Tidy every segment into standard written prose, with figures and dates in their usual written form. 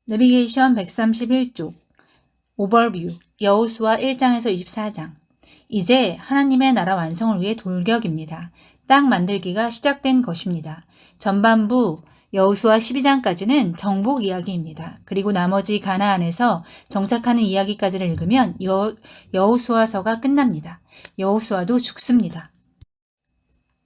내비게이션 131쪽 오버뷰 여호수아 1장에서 24장. 이제 하나님의 나라 완성을 위해 돌격입니다. 땅 만들기가 시작된 것입니다. 전반부 여호수아 12장까지는 정복 이야기입니다. 그리고 나머지 가나안에서 정착하는 이야기까지를 읽으면 여호수아서가 끝납니다. 여호수아도 죽습니다.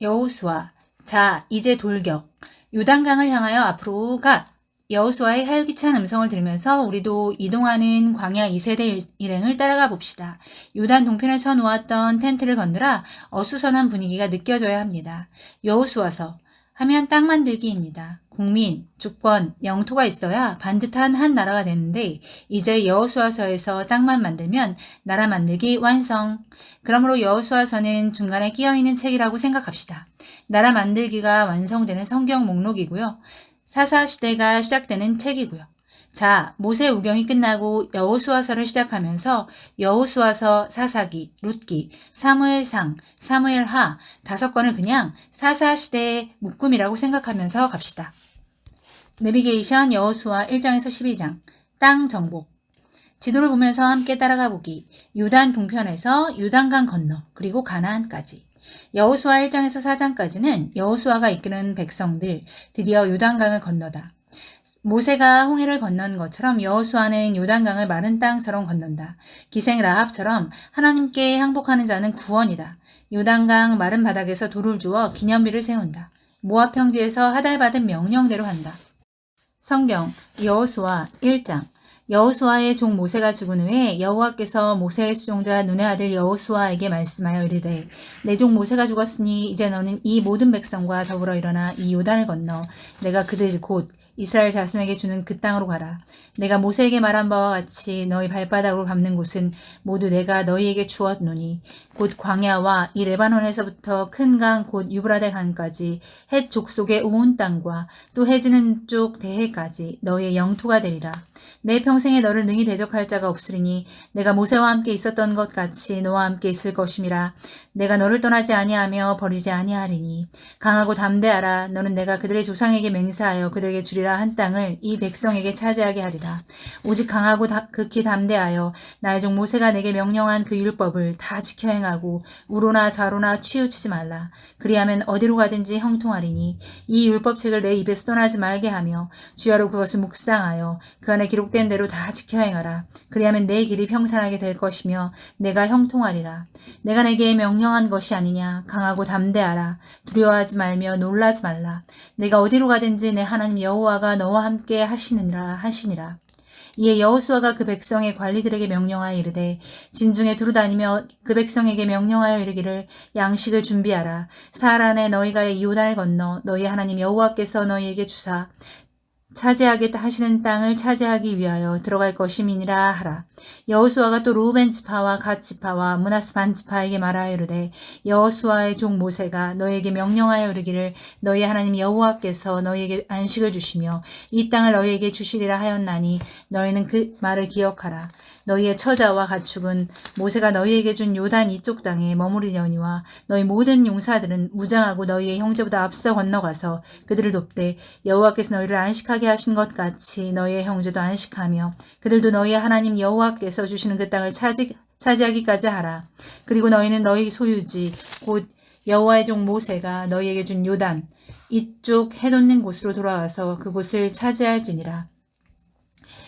여호수아, 자 이제 돌격. 요단강을 향하여 앞으로 가. 여호수아의 활기찬 음성을 들으면서 우리도 이동하는 광야 2세대 일행을 따라가 봅시다. 요단 동편에 쳐놓았던 텐트를 건드라 어수선한 분위기가 느껴져야 합니다. 여호수아서 하면 땅 만들기입니다. 국민, 주권, 영토가 있어야 반듯한 한 나라가 되는데 이제 여호수아서에서 땅만 만들면 나라 만들기 완성. 그러므로 여호수아서는 중간에 끼어있는 책이라고 생각합시다. 나라 만들기가 완성되는 성경 목록이고요. 사사시대가 시작되는 책이고요. 자, 모세 우경이 끝나고 여호수아서를 시작하면서 여호수아서, 사사기, 룻기, 사무엘상, 사무엘하 5권을 그냥 사사시대의 묶음이라고 생각하면서 갑시다. 내비게이션 여호수아 1장에서 12장 땅 정복. 지도를 보면서 함께 따라가 보기. 요단 동편에서 요단강 건너 그리고 가나안까지. 여호수아 1장에서 4장까지는 여호수아가 이끄는 백성들 드디어 요단강을 건너다. 모세가 홍해를 건넌 것처럼 여호수아는 요단강을 마른 땅처럼 건넌다. 기생 라합처럼 하나님께 항복하는 자는 구원이다. 요단강 마른 바닥에서 돌을 주어 기념비를 세운다. 모압 평지에서 하달받은 명령대로 한다. 성경 여호수아 1장. 여호수아의 종 모세가 죽은 후에 여호와께서 모세의 수종자 눈의 아들 여호수아에게 말씀하여 이르되 내 종 모세가 죽었으니 이제 너는 이 모든 백성과 더불어 일어나 이 요단을 건너 내가 그들 곧 이스라엘 자손에게 주는 그 땅으로 가라. 내가 모세에게 말한 바와 같이 너희 발바닥으로 밟는 곳은 모두 내가 너희에게 주었노니 곧 광야와 이 레바논에서부터 큰 강 곧 유브라데 강까지 헷 족속의 온 땅과 또 해지는 쪽 대해까지 너희의 영토가 되리라. 내 평생에 너를 능히 대적할 자가 없으리니 내가 모세와 함께 있었던 것 같이 너와 함께 있을 것임이라. 내가 너를 떠나지 아니하며 버리지 아니하리니 강하고 담대하라. 너는 내가 그들의 조상에게 맹세하여 그들에게 주리라 한 땅을 이 백성에게 차지하게 하리라. 오직 강하고 극히 담대하여 나의 종 모세가 내게 명령한 그 율법을 다 지켜 행하고 우로나 좌로나 치우치지 말라. 그리하면 어디로 가든지 형통하리니 이 율법책을 내 입에서 떠나지 말게 하며 주야로 그것을 묵상하여 그 안에 기록된 대로 다 지켜 행하라. 그리하면 내 길이 평탄하게 될 것이며 내가 형통하리라. 내가 내게 명령한 것이 아니냐. 강하고 담대하라. 두려워하지 말며 놀라지 말라. 내가 어디로 가든지 내 하나님 여호와가 너와 함께 하시니라. 이에 여호수아가 그 백성의 관리들에게 명령하여 이르되 진중에 두루 다니며 그 백성에게 명령하여 이르기를 양식을 준비하라. 사흘 안에 너희가 이 요단을 건너 너희 하나님 여호와께서 너희에게 주사 차지하겠다 하시는 땅을 차지하기 위하여 들어갈 것임이니라 하라. 여호수아가 또 루벤 지파와 갓 지파와 므낫세 반 지파에게 말하여 이르되 여호수아의 종 모세가 너희에게 명령하여 이르기를 너희 하나님 여호와께서 너희에게 안식을 주시며 이 땅을 너희에게 주시리라 하였나니 너희는 그 말을 기억하라. 너희의 처자와 가축은 모세가 너희에게 준 요단 이쪽 땅에 머무르려니와 너희 모든 용사들은 무장하고 너희의 형제보다 앞서 건너가서 그들을 돕되 여호와께서 너희를 안식하게 하신 것 같이 너희의 형제도 안식하며 그들도 너희의 하나님 여호와께서 주시는 그 땅을 차지하기까지 하라. 그리고 너희는 너희 소유지 곧 여호와의 종 모세가 너희에게 준 요단 이쪽 해돋는 곳으로 돌아와서 그곳을 차지할지니라.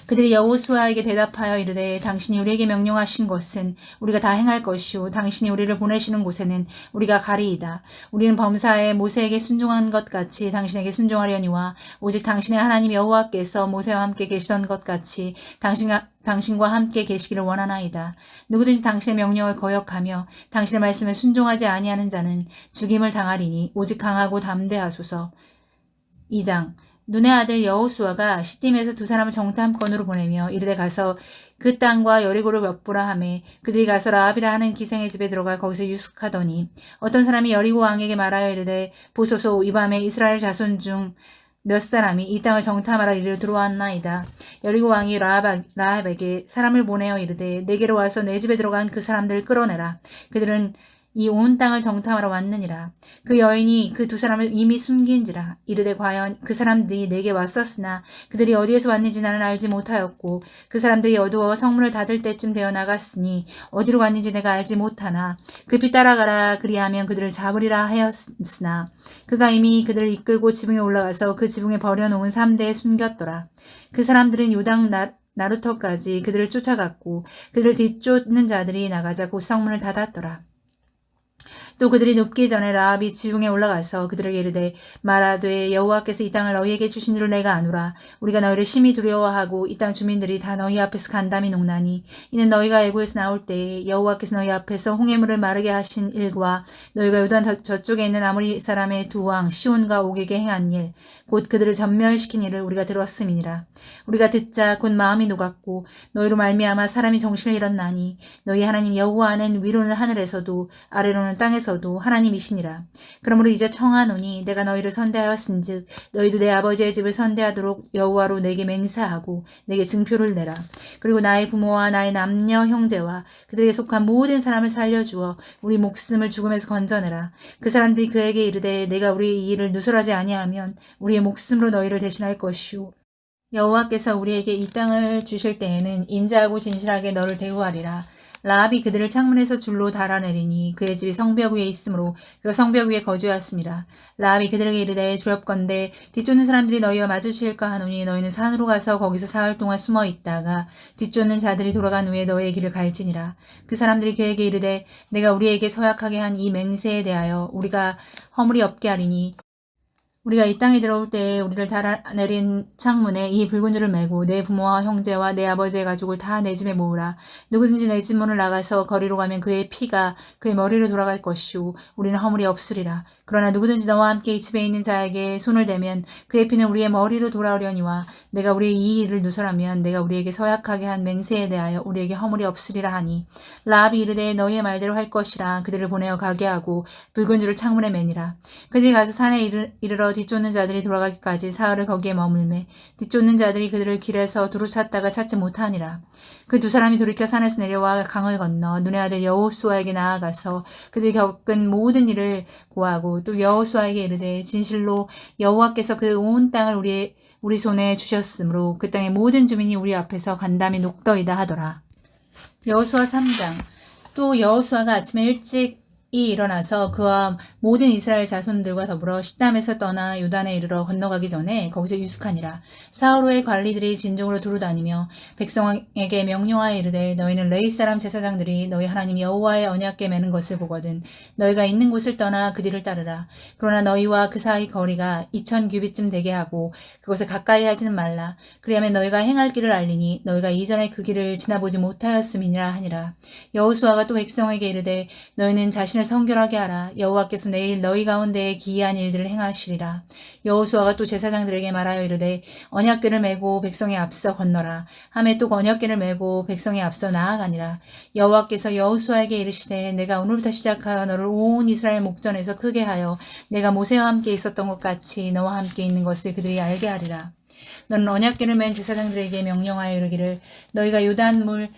그들이 여호수아에게 대답하여 이르되 당신이 우리에게 명령하신 것은 우리가 다 행할 것이요 당신이 우리를 보내시는 곳에는 우리가 가리이다. 우리는 범사에 모세에게 순종한 것 같이 당신에게 순종하려니와 오직 당신의 하나님 여호와께서 모세와 함께 계시던 것 같이 당신과 함께 계시기를 원하나이다. 누구든지 당신의 명령을 거역하며 당신의 말씀에 순종하지 아니하는 자는 죽임을 당하리니 오직 강하고 담대하소서. 2장 눈의 아들 여호수아가 시딤에서 두 사람을 정탐권으로 보내며 이르되 가서 그 땅과 여리고를 엿보라 하매 그들이 가서 라합이라 하는 기생의 집에 들어가 거기서 유숙하더니 어떤 사람이 여리고 왕에게 말하여 이르되 보소서 이 밤에 이스라엘 자손 중 몇 사람이 이 땅을 정탐하러 이리로 들어왔나이다. 여리고 왕이 라합에게 사람을 보내어 이르되 내게로 와서 내 집에 들어간 그 사람들을 끌어내라. 그들은 이 온 땅을 정탐하러 왔느니라. 그 여인이 그 두 사람을 이미 숨긴지라. 이르되 과연 그 사람들이 내게 왔었으나 그들이 어디에서 왔는지 나는 알지 못하였고 그 사람들이 어두워 성문을 닫을 때쯤 되어 나갔으니 어디로 갔는지 내가 알지 못하나 급히 따라가라 그리하면 그들을 잡으리라 하였으나 그가 이미 그들을 이끌고 지붕에 올라가서 그 지붕에 버려놓은 3대에 숨겼더라. 그 사람들은 요당 나루터까지 그들을 쫓아갔고 그들을 뒤쫓는 자들이 나가자 곧 성문을 닫았더라. 또 그들이 눕기 전에 라합이 지붕에 올라가서 그들에게 이르되 말하되 여호와께서 이 땅을 너희에게 주신 줄 내가 아노라. 우리가 너희를 심히 두려워하고 이 땅 주민들이 다 너희 앞에서 간담이 녹나니 이는 너희가 애고에서 나올 때에 여호와께서 너희 앞에서 홍해물을 마르게 하신 일과 너희가 요단 저쪽에 있는 아모리 사람의 두 왕 시온과 옥에게 행한 일 곧 그들을 전멸시킨 일을 우리가 들었음이니라. 우리가 듣자 곧 마음이 녹았고 너희로 말미암아 사람이 정신을 잃었나니 너희 하나님 여호와는 위로는 하늘에서도 아래로는 땅에서도 하나님이시니라. 그러므로 이제 청하노니 내가 너희를 선대하였은즉 너희도 내 아버지의 집을 선대하도록 여호와로 내게 맹세하고 내게 증표를 내라. 그리고 나의 부모와 나의 남녀 형제와 그들에게 속한 모든 사람을 살려주어 우리 목숨을 죽음에서 건져내라. 그 사람들이 그에게 이르되 내가 우리의 이 일을 누설하지 아니하면 우리의 목숨으로 너희를 대신할 것이요 여호와께서 우리에게 이 땅을 주실 때에는 인자하고 진실하게 너를 대우하리라. 라합이 그들을 창문에서 줄로 달아내리니 그의 집이 성벽 위에 있으므로 그가 성벽 위에 거주하였습니다. 라합이 그들에게 이르되 두렵건대 뒤쫓는 사람들이 너희와 마주칠까 하노니 너희는 산으로 가서 거기서 사흘 동안 숨어 있다가 뒤쫓는 자들이 돌아간 후에 너희의 길을 갈지니라. 그 사람들이 그에게 이르되 내가 우리에게 서약하게 한 이 맹세에 대하여 우리가 허물이 없게 하리니 우리가 이 땅에 들어올 때에 우리를 달아내린 창문에 이 붉은 줄을 매고 내 부모와 형제와 내 아버지의 가족을 다 내 집에 모으라. 누구든지 내 집 문을 나가서 거리로 가면 그의 피가 그의 머리로 돌아갈 것이오 우리는 허물이 없으리라. 그러나 누구든지 너와 함께 이 집에 있는 자에게 손을 대면 그의 피는 우리의 머리로 돌아오려니와 내가 우리의 이 일을 누설하면 내가 우리에게 서약하게 한 맹세에 대하여 우리에게 허물이 없으리라 하니 라합이 이르되 너희의 말대로 할 것이라. 그들을 보내어 가게 하고 붉은 줄을 창문에 매니라. 그들이 가서 산에 이르러 뒤쫓는 자들이 돌아가기까지 사흘을 거기에 머물매 뒤쫓는 자들이 그들을 길에서 두루 찾다가 찾지 못하니라. 그 두 사람이 돌이켜 산에서 내려와 강을 건너 눈의 아들 여호수아에게 나아가서 그들이 겪은 모든 일을 고하고 또 여호수아에게 이르되 진실로 여호와께서 그 온 땅을 우리 손에 주셨으므로 그 땅의 모든 주민이 우리 앞에서 간담이 녹더이다 하더라. 여호수아 3장. 또 여호수아가 아침에 일찍 일어나서 그와 모든 이스라엘 자손들과 더불어 시담에서 떠나 요단에 이르러 건너가기 전에 거기서 유숙하니라. 사흘 관리들이 진중으로 두루 다니며 백성에게 명령하여 이르되 너희는 레위 사람 제사장들이 너희 하나님 여호와의 언약궤 매는 것을 보거든 너희가 있는 곳을 떠나 그 뒤를 따르라. 그러나 너희와 그 사이 거리가 2000규빗쯤 되게 하고 그것을 가까이 하지는 말라. 그리하면 너희가 행할 길을 알리니 너희가 이전에 그 길을 지나보지 못하였음이니라 하니라. 여호수아가 또 백성에게 이르되 너희는 자신을 성결하게 하라. 여호와께서 내일 너희 가운데에 기이한 일들을 행하시리라. 여호수아가 또 제사장들에게 말하여 이르되 언약궤를 메고 백성의 앞서 건너라. 하매 또 언약궤를 메고 백성의 앞서 나아가니라. 여호와께서 여호수아에게 이르시되 내가 오늘부터 시작하여 너를 온 이스라엘 목전에서 크게 하여 내가 모세와 함께 있었던 것 같이 너와 함께 있는 것을 그들이 알게 하리라. 너는 언약궤를 맨 제사장들에게 명령하여 이르기를 너희가 요단물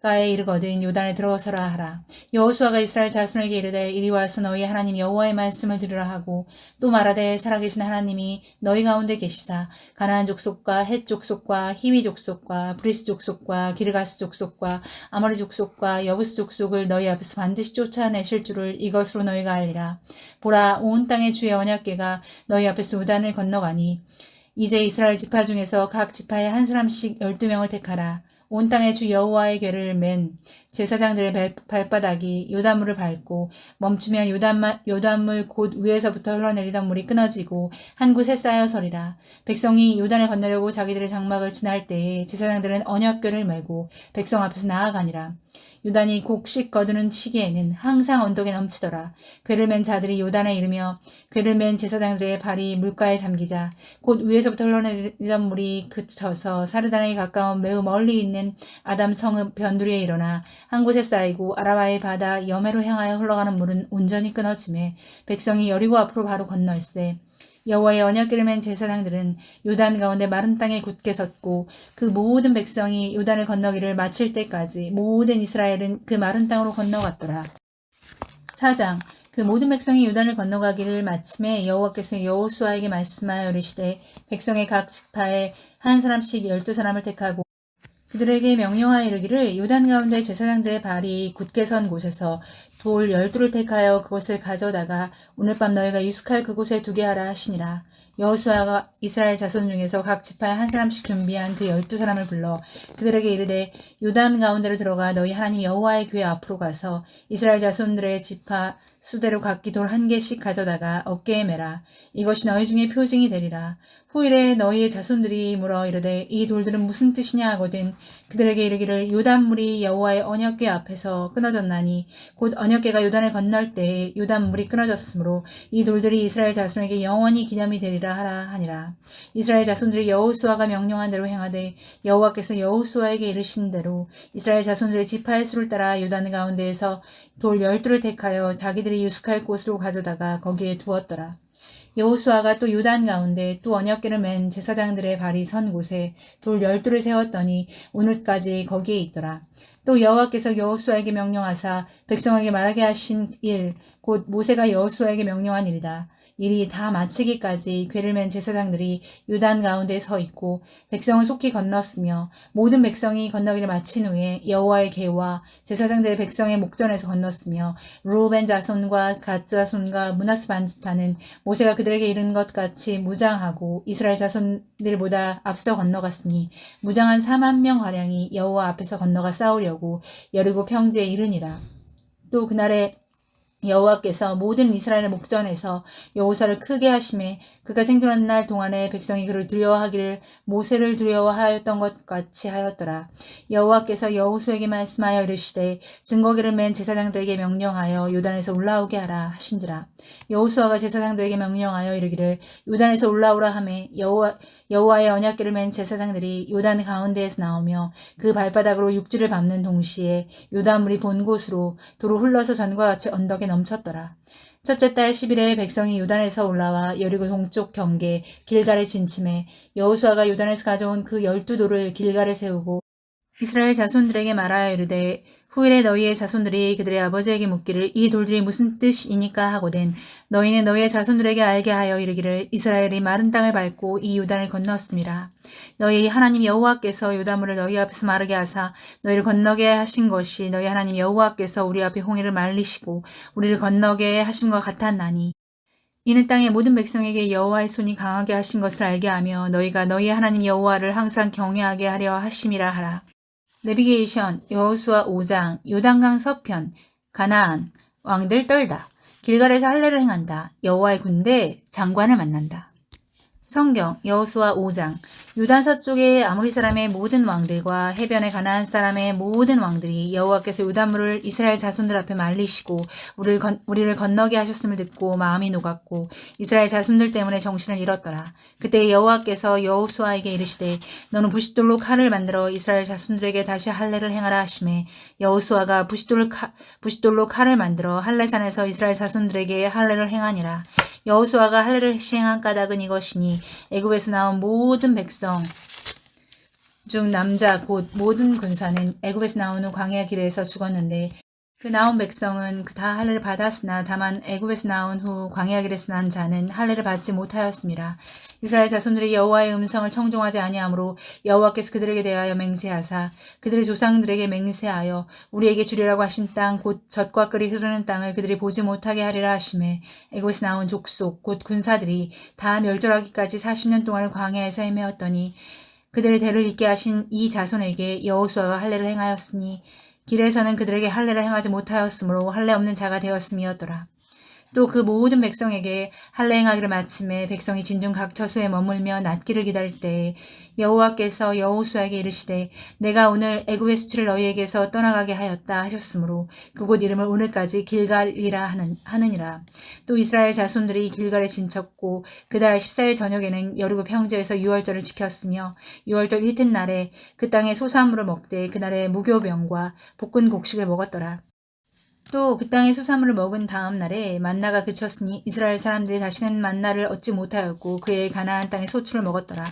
가에 이르거든 요단에 들어서라 하라. 여호수아가 이스라엘 자손에게 이르되 이리 와서 너희 하나님 여호와의 말씀을 들으라 하고 또 말하되 살아계신 하나님이 너희 가운데 계시사 가나안 족속과 헷 족속과 히위 족속과 브리스 족속과 기르가스 족속과 아모리 족속과 여부스 족속을 너희 앞에서 반드시 쫓아내실 줄을 이것으로 너희가 알리라. 보라 온 땅의 주의 언약궤가 너희 앞에서 요단을 건너가니 이제 이스라엘 지파 중에서 각 지파에 한 사람씩 12명을 택하라. 온 땅의 주 여호와의 궤를 맨 제사장들의 발바닥이 요단물을 밟고 멈추면 요단물 곧 위에서부터 흘러내리던 물이 끊어지고 한 곳에 쌓여 서리라. 백성이 요단을 건너려고 자기들의 장막을 지날 때에 제사장들은 언약궤를 메고 백성 앞에서 나아가니라. 요단이 곡식 거두는 시기에는 항상 언덕에 넘치더라. 궤를 맨 자들이 요단에 이르며 궤를 맨 제사장들의 발이 물가에 잠기자 곧 위에서부터 흘러내리던 물이 그쳐서 사르단에 가까운 매우 멀리 있는 아담 성읍 변두리에 일어나 한 곳에 쌓이고 아라바의 바다 여매로 향하여 흘러가는 물은 온전히 끊어지매 백성이 여리고 앞으로 바로 건널세. 여호와의 언약궤를 맨 제사장들은 요단 가운데 마른 땅에 굳게 섰고 그 모든 백성이 요단을 건너기를 마칠 때까지 모든 이스라엘은 그 마른 땅으로 건너갔더라. 4장 그 모든 백성이 요단을 건너가기를 마침에 여호와께서 여호수아에게 말씀하여 이르시되 백성의 각 지파에 한 사람씩 12사람을 택하고 그들에게 명령하여 이르기를 요단 가운데 제사장들의 발이 굳게 선 곳에서 돌 12를 택하여 그것을 가져다가 오늘 밤 너희가 유숙할 그곳에 두게 하라 하시니라. 여호수아가 이스라엘 자손 중에서 각 지파에 한 사람씩 준비한 그 12사람을 불러 그들에게 이르되 요단 가운데로 들어가 너희 하나님 여호와의 궤 앞으로 가서 이스라엘 자손들의 지파 수대로 각기 돌 1개씩 가져다가 어깨에 매라. 이것이 너희 중에 표징이 되리라. 후일에 너희의 자손들이 물어 이르되 이 돌들은 무슨 뜻이냐 하거든 그들에게 이르기를 요단물이 여호와의 언약궤 앞에서 끊어졌나니 곧 언약궤가 요단을 건널 때에 요단물이 끊어졌으므로 이 돌들이 이스라엘 자손에게 영원히 기념이 되리라 하라 하니라. 이스라엘 자손들이 여호수아가 명령한 대로 행하되 여호와께서 여호수아에게 이르신 대로 이스라엘 자손들의 지파의 수를 따라 요단 가운데에서 돌 12를 택하여 자기들이 유숙할 곳으로 가져다가 거기에 두었더라. 여호수아가 또 요단 가운데 또 언약궤를 맨 제사장들의 발이 선 곳에 돌 12를 세웠더니 오늘까지 거기에 있더라. 또 여호와께서 여호수아에게 명령하사 백성에게 말하게 하신 일 곧 모세가 여호수아에게 명령한 일이다. 일이 다 마치기까지 궤를 맨 제사장들이 요단 가운데 서 있고 백성을 속히 건넜으며 모든 백성이 건너기를 마친 후에 여호와의 궤와 제사장들의 백성의 목전에서 건넜으며 루벤 자손과 갓 자손과 므낫세 반지파는 모세가 그들에게 이른 것 같이 무장하고 이스라엘 자손들보다 앞서 건너갔으니 무장한 4만 명 가량이 여호와 앞에서 건너가 싸우려고 여리고 평지에 이르니라. 또 그날에 여호와께서 모든 이스라엘의 목전에서 여호수아를 크게 하심에 그가 생존한 날 동안에 백성이 그를 두려워하기를 모세를 두려워하였던 것 같이 하였더라. 여호와께서 여호수아에게 말씀하여 이르시되 증거기를 맨 제사장들에게 명령하여 요단에서 올라오게 하라 하신지라. 여호수아가 제사장들에게 명령하여 이르기를 요단에서 올라오라 하매 여호와의 언약궤를 맨 제사장들이 요단 가운데에서 나오며 그 발바닥으로 육지를 밟는 동시에 요단물이 본 곳으로 도로 흘러서 전과 같이 언덕에 넘쳤더라. 첫째 달 10일에 백성이 요단에서 올라와 여리고 동쪽 경계 길갈에 진침해 여호수아가 요단에서 가져온 그 12돌을 길갈에 세우고 이스라엘 자손들에게 말하여 이르되 후일에 너희의 자손들이 그들의 아버지에게 묻기를 이 돌들이 무슨 뜻이니까 하거든 너희는 너희의 자손들에게 알게 하여 이르기를 이스라엘이 마른 땅을 밟고 이 요단을 건넜음이라. 너희 하나님 여호와께서 요단물을 너희 앞에서 마르게 하사 너희를 건너게 하신 것이 너희 하나님 여호와께서 우리 앞에 홍해를 말리시고 우리를 건너게 하심과 같았나니 이는 땅의 모든 백성에게 여호와의 손이 강하게 하신 것을 알게 하며 너희가 너희 하나님 여호와를 항상 경외하게 하려 하심이라 하라. 내비게이션 여호수아 5장 요단강 서편 가나안 왕들 떨다 길갈에서 할례를 행한다. 여호와의 군대 장관을 만난다. 성경 여호수아 5장 요단 서쪽의 아모리 사람의 모든 왕들과 해변의 가나안 사람의 모든 왕들이 여호와께서 요단물을 이스라엘 자손들 앞에 말리시고 우리를 건너게 하셨음을 듣고 마음이 녹았고 이스라엘 자손들 때문에 정신을 잃었더라. 그때 여호와께서 여호수아에게 이르시되 너는 부싯돌로 칼을 만들어 이스라엘 자손들에게 다시 할례를 행하라 하시매 여호수아가 부싯돌로 칼을 만들어 할례산에서 이스라엘 자손들에게 할례를 행하니라. 여호수아가 할례를 시행한 까닭은 이것이니 애굽에서 나온 모든 백성 중 남자 곧 모든 군사는 애굽에서 나온 후 광야 길에서 죽었는데 그 나온 백성은 다 할례를 받았으나 다만 애굽에서 나온 후 광야 길에서 난 자는 할례를 받지 못하였습니다. 이스라엘 자손들이 여호와의 음성을 청종하지 아니하므로 여호와께서 그들에게 대하여 맹세하사 그들의 조상들에게 맹세하여 우리에게 주리라고 하신 땅 곧 젖과 꿀이 흐르는 땅을 그들이 보지 못하게 하리라 하시매 애굽에서 나온 족속 곧 군사들이 다 멸절하기까지 40년 동안을 광야에서 헤매었더니 그들의 대를 잇게 하신 이 자손에게 여호수아가 할례를 행하였으니 길에서는 그들에게 할례를 행하지 못하였으므로 할례 없는 자가 되었음이었더라. 또 그 모든 백성에게 할례 행하기를 마침에 백성이 진중 각 처소에 머물며 낫기를 기다릴 때에 여호와께서 여호수아에게 이르시되 내가 오늘 애굽의 수치를 너희에게서 떠나가게 하였다 하셨으므로 그곳 이름을 오늘까지 길갈이라 하느니라. 또 이스라엘 자손들이 길갈에 진쳤고 그달 14일 저녁에는 여리고 평지에서 유월절을 지켰으며 유월절 이튿날에 그 땅의 소사물을 먹되 그날에 무교병과 볶은 곡식을 먹었더라. 또 그 땅의 수사물을 먹은 다음 날에 만나가 그쳤으니 이스라엘 사람들이 다시는 만나를 얻지 못하였고 그의 가나안 땅의 소출을 먹었더라.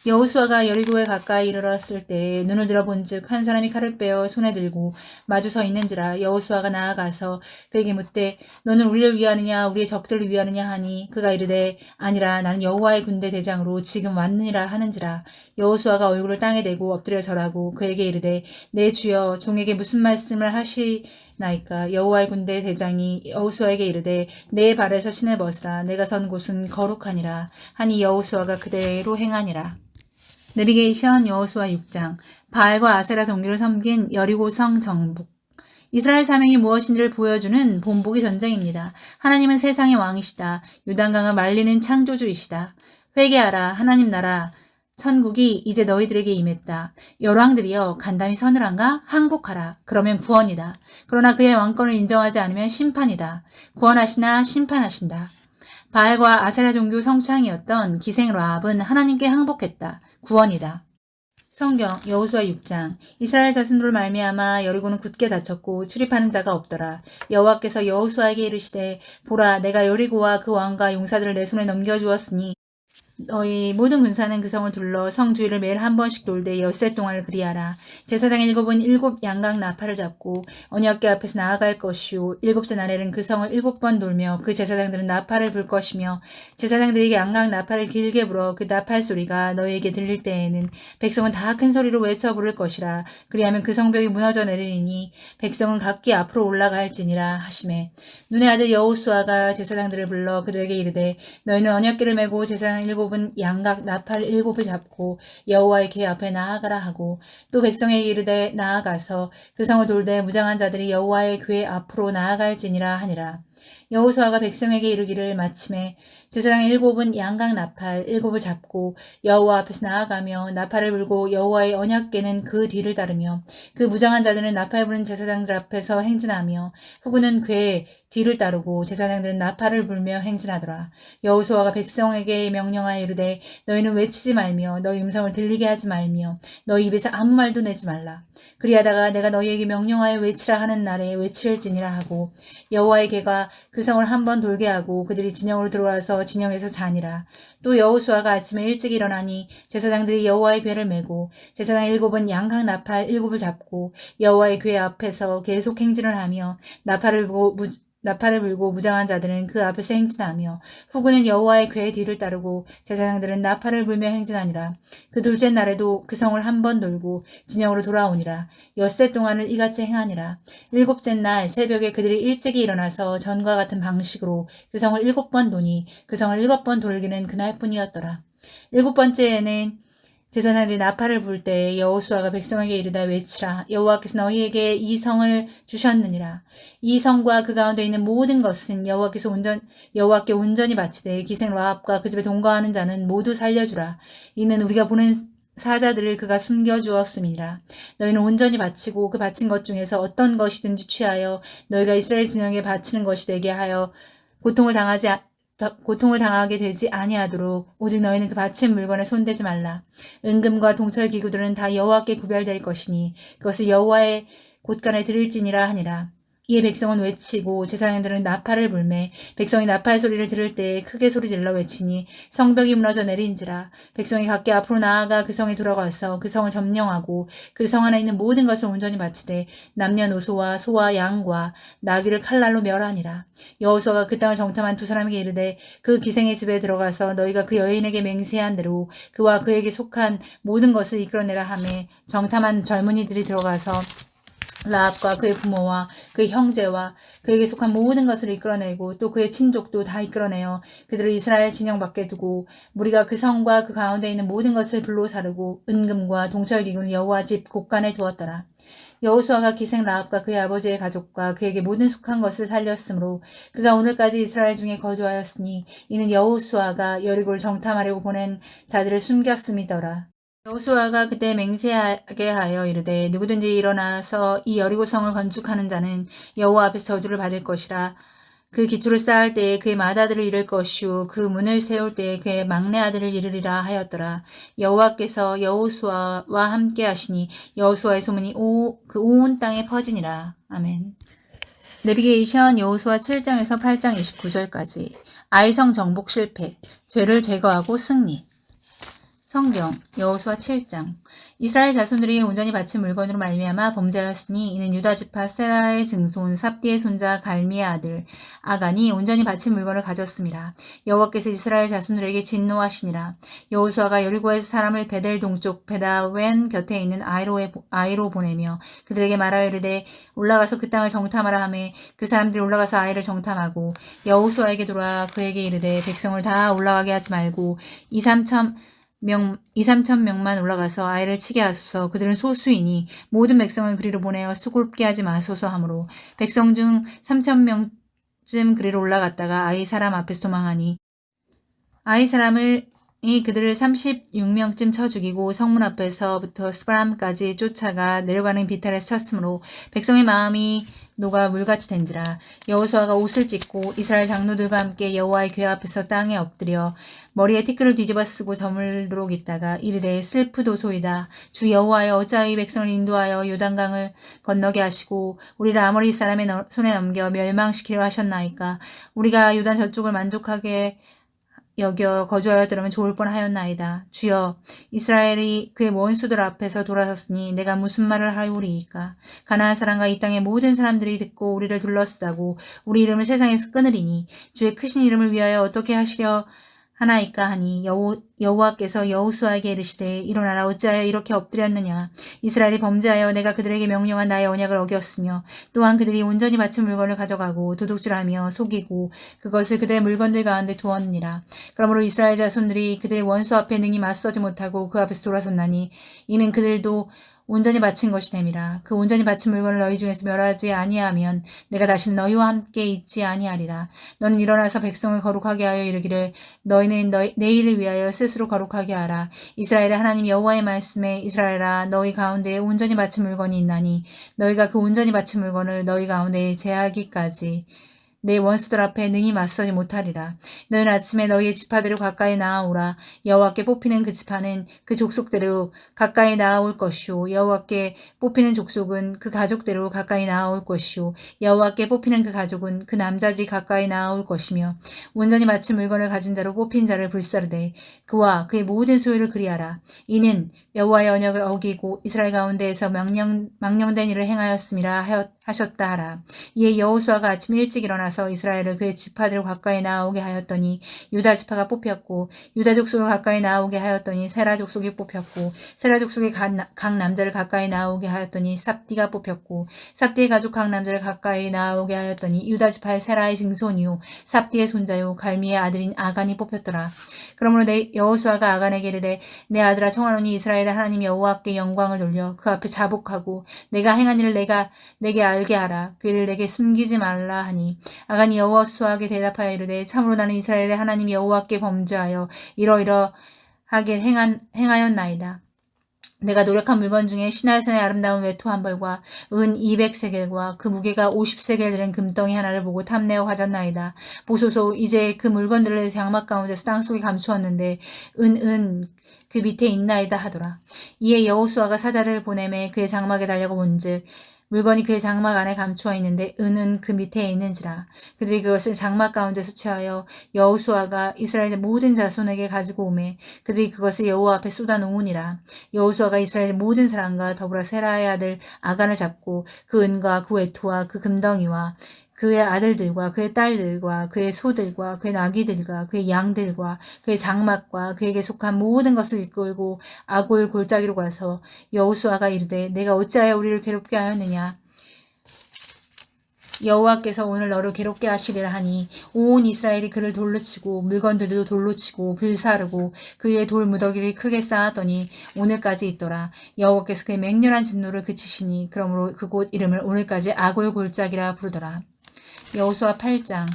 여호수아가 여리고에 가까이 이르렀을 때 눈을 들어본즉 한 사람이 칼을 빼어 손에 들고 마주 서 있는지라. 여호수아가 나아가서 그에게 묻되 너는 우리를 위하느냐 우리의 적들을 위하느냐 하니 그가 이르되 아니라 나는 여호와의 군대 대장으로 지금 왔느니라 하는지라. 여호수아가 얼굴을 땅에 대고 엎드려 절하고 그에게 이르되 내 주여 종에게 무슨 말씀을 하시나이까. 여호와의 군대 대장이 여호수아에게 이르되 내 발에서 신을 벗으라 내가 선 곳은 거룩하니라 하니 여호수아가 그대로 행하니라. 내비게이션 여호수아 6장. 바알과 아세라 종교를 섬긴 여리고성 정복. 이스라엘 사명이 무엇인지를 보여주는 본보기 전쟁입니다. 하나님은 세상의 왕이시다. 요단강을 말리는 창조주이시다. 회개하라. 하나님 나라 천국이 이제 너희들에게 임했다. 열왕들이여 간담이 서늘한가? 항복하라. 그러면 구원이다. 그러나 그의 왕권을 인정하지 않으면 심판이다. 구원하시나 심판하신다. 바알과 아세라 종교 성창이었던 기생 라합은 하나님께 항복했다. 구원이다. 성경 여호수아 6장. 이스라엘 자손으로 말미암아 여리고는 굳게 닫혔고 출입하는 자가 없더라. 여호와께서 여호수아에게 이르시되 보라 내가 여리고와 그 왕과 용사들을 내 손에 넘겨주었으니 너희 모든 군사는 그 성을 둘러 성 주위를 매일 한 번씩 돌되 엿새 동안을 그리하라. 제사장 7은 7 양각 나팔을 잡고 언약궤 앞에서 나아갈 것이요 7째 날에는 그 성을 7번 돌며 그 제사장들은 나팔을 불 것이며 제사장들에게 양각 나팔을 길게 불어 그 나팔 소리가 너희에게 들릴 때에는 백성은 다 큰 소리로 외쳐 부를 것이라. 그리하면 그 성벽이 무너져 내리니 백성은 각기 앞으로 올라갈지니라 하시매 눈의 아들 여호수아가 제사장들을 불러 그들에게 이르되 너희는 언약궤를 메고 제사장 7은 양각 나팔 7을 잡고 여호와의 궤 앞에 나아가라 하고 또 백성에게 이르되 나아가서 그 성을 돌되 무장한 자들이 여호와의 궤 앞으로 나아갈지니라 하니라. 여호수아가 백성에게 이르기를 마침에 제사장 7은 양각 나팔 7을 잡고 여호와 앞에서 나아가며 나팔을 불고 여호와의 언약궤는 그 뒤를 따르며 그 무장한 자들은 나팔 부는 제사장들 앞에서 행진하며 후군은 궤 뒤를 따르고 제사장들은 나팔을 불며 행진하더라. 여호수아가 백성에게 명령하여 이르되 너희는 외치지 말며 너희 음성을 들리게 하지 말며 너희 입에서 아무 말도 내지 말라. 그리하다가 내가 너희에게 명령하여 외치라 하는 날에 외칠지니라 하고 여호와의 궤가 그 성을 한 번 돌게 하고 그들이 진영으로 들어와서 진영에서 자니라. 또 여호수아가 아침에 일찍 일어나니 제사장들이 여호와의 궤를 메고 제사장 7은 양각 나팔 7을 잡고 여호와의 궤 앞에서 계속 행진을 하며 나팔을 불고 무장한 자들은 그 앞에서 행진하며 후군은 여호와의 궤 뒤를 따르고 제사장들은 나팔을 불며 행진하니라. 그 둘째 날에도 그 성을 한 번 돌고 진영으로 돌아오니라. 엿새 동안을 이같이 행하니라. 7째 날 새벽에 그들이 일찍이 일어나서 전과 같은 방식으로 그 성을 7번 도니 그 성을 7번 돌기는 그날뿐이었더라. 7번째에는 제사장들이 나팔을 불 때 여호수아가 백성에게 이르다 외치라. 여호와께서 너희에게 이 성을 주셨느니라. 이 성과 그 가운데 있는 모든 것은 여호와께 온전히 바치되 기생 라합과 그 집에 동거하는 자는 모두 살려주라. 이는 우리가 보낸 사자들을 그가 숨겨주었음이라. 너희는 온전히 바치고 그 바친 것 중에서 어떤 것이든지 취하여 너희가 이스라엘 진영에 바치는 것이 되게 하여 고통을 당하게 되지 아니하도록 오직 너희는 그 바친 물건에 손대지 말라. 은금과 동철 기구들은 다 여호와께 구별될 것이니 그것을 여호와의 곳간에 드릴지니라 하니라. 이에 백성은 외치고 제사장들은 나팔을 불매 백성이 나팔 소리를 들을 때 크게 소리질러 외치니 성벽이 무너져 내린지라. 백성이 각기 앞으로 나아가 그 성에 돌아가서 그 성을 점령하고 그 성 안에 있는 모든 것을 온전히 바치되 남녀노소와 소와 양과 나귀를 칼날로 멸하니라. 여호수아가 그 땅을 정탐한 두 사람에게 이르되 그 기생의 집에 들어가서 너희가 그 여인에게 맹세한 대로 그와 그에게 속한 모든 것을 이끌어내라 하매 정탐한 젊은이들이 들어가서 라합과 그의 부모와 그의 형제와 그에게 속한 모든 것을 이끌어내고 또 그의 친족도 다 이끌어내어 그들을 이스라엘 진영 밖에 두고 무리가 그 성과 그 가운데 있는 모든 것을 불로 사르고 은금과 동철기구는 여호와 집 곳간에 두었더라. 여호수아가 기생 라합과 그의 아버지의 가족과 그에게 모든 속한 것을 살렸으므로 그가 오늘까지 이스라엘 중에 거주하였으니 이는 여호수아가 여리고를 정탐하려고 보낸 자들을 숨겼음이더라. 여호수아가 그때 맹세하게 하여 이르되 누구든지 일어나서 이 여리고성을 건축하는 자는 여호와 앞에서 저주를 받을 것이라. 그 기초를 쌓을 때에 그의 맏아들을 잃을 것이요 그 문을 세울 때에 그의 막내 아들을 잃으리라 하였더라. 여호와께서 여호수아와 함께 하시니 여호수아의 소문이 그 온 땅에 퍼지니라. 아멘. 내비게이션 여호수아 7장에서 8장 29절까지. 아이성 정복 실패, 죄를 제거하고 승리. 성경 여호수아 7장. 이스라엘 자손들이 온전히 바친 물건으로 말미암아 범죄하였으니 이는 유다 지파 세라의 증손 삽디의 손자 갈미의 아들 아간이 온전히 바친 물건을 가졌습니다. 여호와께서 이스라엘 자손들에게 진노하시니라. 여호수아가 여리고에서 사람을 베델 동쪽 베다웬 곁에 있는 아이로 보내며 그들에게 말하여 이르되 올라가서 그 땅을 정탐하라 하매 그 사람들이 올라가서 아이를 정탐하고 여호수아에게 돌아와 그에게 이르되 백성을 다 올라가게 하지 말고 2-3천 명만 올라가서 아이를 치게 하소서. 그들은 소수이니 모든 백성을 그리로 보내어 수고롭게 하지 마소서 하므로 백성 중 3,000명쯤 그리로 올라갔다가 아이 사람 앞에서 도망하니 아이 사람을 그들을 36명쯤 쳐 죽이고 성문 앞에서부터 스바람까지 쫓아가 내려가는 비탈에서 쳤으므로 백성의 마음이 녹아 물같이 된지라. 여호수아가 옷을 찢고 이스라엘 장로들과 함께 여호와의 궤 앞에서 땅에 엎드려 머리에 티끌을 뒤집어 쓰고 저물도록 있다가 이르되 슬프도소이다. 주 여호와여 어찌하여 이 백성을 인도하여 요단강을 건너게 하시고 우리를 아모리 사람의 손에 넘겨 멸망시키려 하셨나이까. 우리가 요단 저쪽을 만족하게 여겨 거주하였더라면 좋을 뻔하였나이다. 주여 이스라엘이 그의 원수들 앞에서 돌아섰으니 내가 무슨 말을 하오리이까. 가나안 사람과 이 땅의 모든 사람들이 듣고 우리를 둘러싸고 우리 이름을 세상에서 끊으리니 주의 크신 이름을 위하여 어떻게 하시려 하나이까 하니 여호와께서 여호수아에게 이르시되 일어나라. 어찌하여 이렇게 엎드렸느냐. 이스라엘이 범죄하여 내가 그들에게 명령한 나의 언약을 어겼으며 또한 그들이 온전히 바친 물건을 가져가고 도둑질하며 속이고 그것을 그들의 물건들 가운데 두었느니라. 그러므로 이스라엘 자손들이 그들의 원수 앞에 능히 맞서지 못하고 그 앞에서 돌아섰나니 이는 그들도 온전히 바친 것이 됨이라. 그 온전히 바친 물건을 너희 중에서 멸하지 아니하면 내가 다시 너희와 함께 있지 아니하리라. 너는 일어나서 백성을 거룩하게 하여 이르기를 너희는 내일을 위하여 스스로 거룩하게 하라. 이스라엘의 하나님 여호와의 말씀에 이스라엘아 너희 가운데에 온전히 바친 물건이 있나니 너희가 그 온전히 바친 물건을 너희 가운데에 제하기까지 내 원수들 앞에 능히 맞서지 못하리라. 너희는 아침에 너희의 지파대로 가까이 나아오라. 여호와께 뽑히는 그 지파는 그 족속대로 가까이 나아올 것이요 여호와께 뽑히는 족속은 그 가족대로 가까이 나아올 것이요 여호와께 뽑히는 그 가족은 그 남자들이 가까이 나아올 것이며 온전히 마친 물건을 가진 자로 뽑힌 자를 불사르되 그와 그의 모든 소유를 그리하라. 이는 여호와의 언약을 어기고 이스라엘 가운데에서 망령된 일을 행하였음이라 하셨다 하라. 이에 여호수아가 아침 일찍 일어나서 이스라엘을 그의 지파대로 가까이 나아오게 하였더니 유다 지파가 뽑혔고 유다 족속을 가까이 나아오게 하였더니 세라 족속이 뽑혔고 세라 족속의 각 남자를 가까이 나아오게 하였더니 삽디가 뽑혔고 삽디의 가족 각 남자를 가까이 나아오게 하였더니 유다 지파의 세라의 증손이요 삽디의 손자요 갈미의 아들인 아간이 뽑혔더라. 그러므로 여호수아가 아간에게 이르되 내 아들아 청하노니 이스라엘의 하나님 여호와께 영광을 돌려 그 앞에 자복하고 내가 행한 일을 내게 알게 하라. 그 일을 내게 숨기지 말라 하니 아간이 여호수아에게 대답하여 이르되 참으로 나는 이스라엘의 하나님 여호와께 범죄하여 이러이러하게 행하였나이다. 내가 노력한 물건 중에 시날산의 아름다운 외투 한 벌과 은 200세겔과 그 무게가 50세겔 되는 금덩이 하나를 보고 탐내어 가졌나이다. 보소서 이제 그 물건들을 장막 가운데서 땅속에 감추었는데 그 밑에 있나이다 하더라. 이에 여호수아가 사자를 보내매 그의 장막에 달려가 본즉 물건이 그의 장막 안에 감추어 있는데 은은 그 밑에 있는지라. 그들이 그것을 장막 가운데서 취하여 여호수아가 이스라엘 모든 자손에게 가지고 오매 그들이 그것을 여호와 앞에 쏟아 놓으니라. 여호수아가 이스라엘 모든 사람과 더불어 세라의 아들 아간을 잡고 그 은과 그 외투와 그 금덩이와 그의 아들들과 그의 딸들과 그의 소들과 그의 나귀들과 그의 양들과 그의 장막과 그에게 속한 모든 것을 이끌고 아골 골짜기로 가서 여호수아가 이르되 내가 어찌하여 우리를 괴롭게 하였느냐. 여호와께서 오늘 너를 괴롭게 하시리라 하니 온 이스라엘이 그를 돌로 치고 물건들도 돌로 치고 불사르고 그의 돌 무더기를 크게 쌓았더니 오늘까지 있더라. 여호와께서 그의 맹렬한 진노를 그치시니 그러므로 그곳 이름을 오늘까지 아골 골짜기라 부르더라. 여호수아 8장.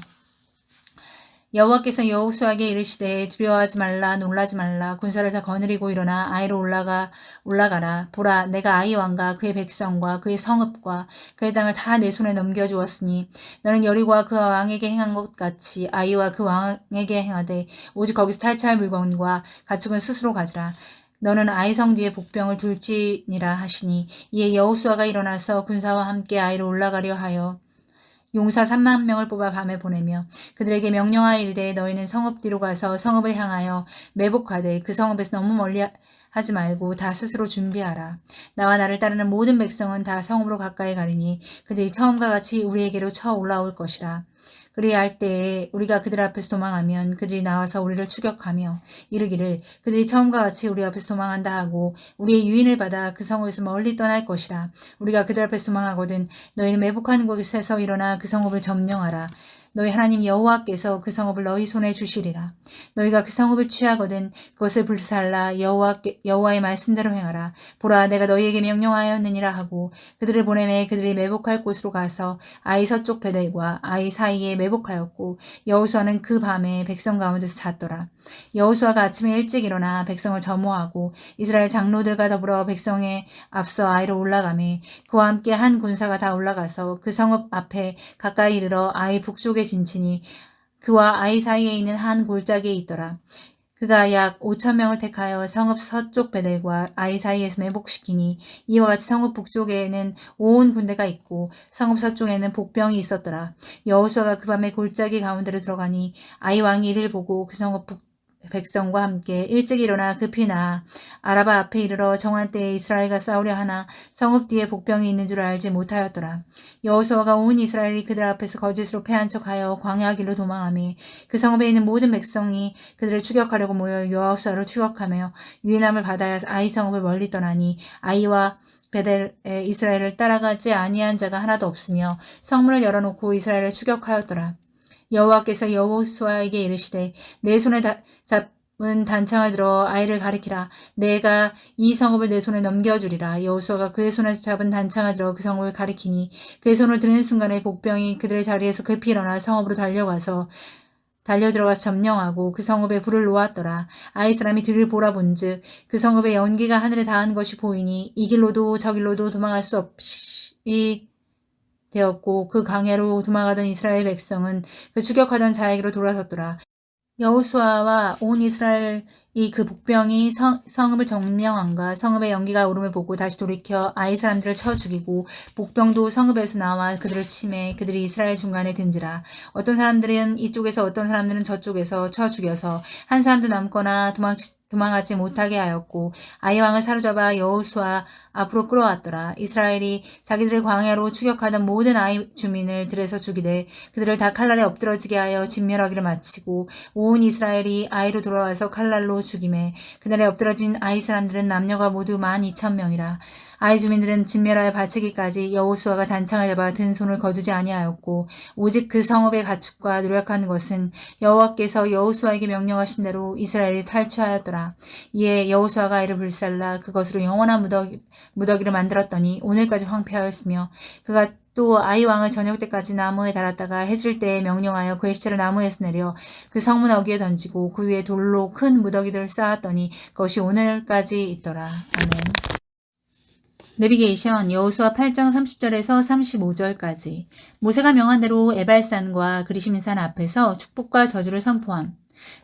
여호와께서 여호수아에게 이르시되 두려워하지 말라 놀라지 말라 군사를 다 거느리고 일어나 아이로 올라가라. 보라 내가 아이 왕과 그의 백성과 그의 성읍과 그의 땅을 다 내 손에 넘겨주었으니 너는 여리고와 그 왕에게 행한 것 같이 아이와 그 왕에게 행하되 오직 거기서 탈취할 물건과 가축은 스스로 가지라. 너는 아이 성 뒤에 복병을 둘지니라 하시니 이에 여호수아가 일어나서 군사와 함께 아이로 올라가려 하여 용사 3만 명을 뽑아 밤에 보내며 그들에게 명령하여 이르되 너희는 성읍 뒤로 가서 성읍을 향하여 매복하되 그 성읍에서 너무 멀리 하지 말고 다 스스로 준비하라. 나와 나를 따르는 모든 백성은 다 성읍으로 가까이 가리니 그들이 처음과 같이 우리에게로 쳐 올라올 것이라. 그리할 때에 우리가 그들 앞에서 도망하면 그들이 나와서 우리를 추격하며 이르기를 그들이 처음과 같이 우리 앞에서 도망한다 하고 우리의 유인을 받아 그 성읍에서 멀리 떠날 것이라. 우리가 그들 앞에서 도망하거든 너희는 매복하는 곳에서 일어나 그 성읍을 점령하라. 너희 하나님 여호와께서 그 성읍을 너희 손에 주시리라. 너희가 그 성읍을 취하거든 그것을 불살라 여호와의 말씀대로 행하라. 보라 내가 너희에게 명령하였느니라 하고 그들을 보내매 그들이 매복할 곳으로 가서 아이 서쪽 베델과 아이 사이에 매복하였고 여호수아는 그 밤에 백성 가운데서 잤더라. 여호수아가 아침에 일찍 일어나 백성을 점호하고 이스라엘 장로들과 더불어 백성에 앞서 아이로 올라가매 그와 함께 한 군사가 다 올라가서 그 성읍 앞에 가까이 이르러 아이 북쪽에 진치니 그와 아이 사이에 있는 한 골짜기에 있더라. 그가 약 5천 명을 택하여 성읍 서쪽 베델과 아이 사이에서 매복시키니 이와 같이 성읍 북쪽에는 온 군대가 있고 성읍 서쪽에는 복병이 있었더라. 여호수아가 그 밤에 골짜기 가운데로 들어가니 아이 왕이 이를 보고 그 성읍 백성과 함께 일찍 일어나 급히 나아 아라바 앞에 이르러 정한 때에 이스라엘과 싸우려 하나 성읍 뒤에 복병이 있는 줄 알지 못하였더라. 여호수아가 온 이스라엘이 그들 앞에서 거짓으로 패한 척하여 광야 길로 도망하며 그 성읍에 있는 모든 백성이 그들을 추격하려고 모여 여호수아를 추격하며 유인함을 받아야 아이 성읍을 멀리 떠나니 아이와 베델에 이스라엘을 따라가지 아니한 자가 하나도 없으며 성문을 열어놓고 이스라엘을 추격하였더라. 여호와께서 여호수아에게 이르시되 내 손에 잡은 단창을 들어 아이를 가리키라. 내가 이 성읍을 내 손에 넘겨주리라. 여호수아가 그의 손에 잡은 단창을 들어 그 성읍을 가리키니 그의 손을 드는 순간에 복병이 그들의 자리에서 급히 일어나 성읍으로 달려 들어가서 점령하고 그 성읍에 불을 놓았더라. 아이 사람이 뒤를 보라본즉 그 성읍의 연기가 하늘에 닿은 것이 보이니 이 길로도 저 길로도 도망할 수 없이 되었고 그 광야로 도망가던 이스라엘 백성은 그 추격하던 자에게로 돌아섰더라. 여호수아와 온 이스라엘이 그 복병이 성읍을 점령함과 성읍의 연기가 오름을 보고 다시 돌이켜 아이 사람들을 쳐 죽이고 복병도 성읍에서 나와 그들을 치매 그들이 이스라엘 중간에 든지라. 어떤 사람들은 이쪽에서 어떤 사람들은 저쪽에서 쳐 죽여서 한 사람도 남거나 도망하지 못하게 하였고 아이 왕을 사로잡아 여호수아 앞으로 끌어왔더라. 이스라엘이 자기들을 광야로 추격하던 모든 아이 주민을 들에서 죽이되 그들을 다 칼날에 엎드러지게 하여 진멸하기를 마치고 온 이스라엘이 아이로 돌아와서 칼날로 죽임에 그날에 엎드러진 아이 사람들은 남녀가 모두 12,000명이라. 아이 주민들은 진멸하여 바치기까지 여호수아가 단창을 잡아 든 손을 거두지 아니하였고 오직 그 성읍의 가축과 노력하는 것은 여호와께서 여호수아에게 명령하신 대로 이스라엘이 탈취하였더라. 이에 여호수아가 아이를 불살라 그것으로 영원한 무더기를 만들었더니 오늘까지 황폐하였으며 그가 또 아이 왕을 저녁 때까지 나무에 달았다가 해질 때에 명령하여 그의 시체를 나무에서 내려 그 성문 어귀에 던지고 그 위에 돌로 큰 무더기들을 쌓았더니 그것이 오늘까지 있더라. 아멘. 내비게이션 여호수아 8장 30절에서 35절까지 모세가 명한 대로 에발산과 그리심산 앞에서 축복과 저주를 선포함.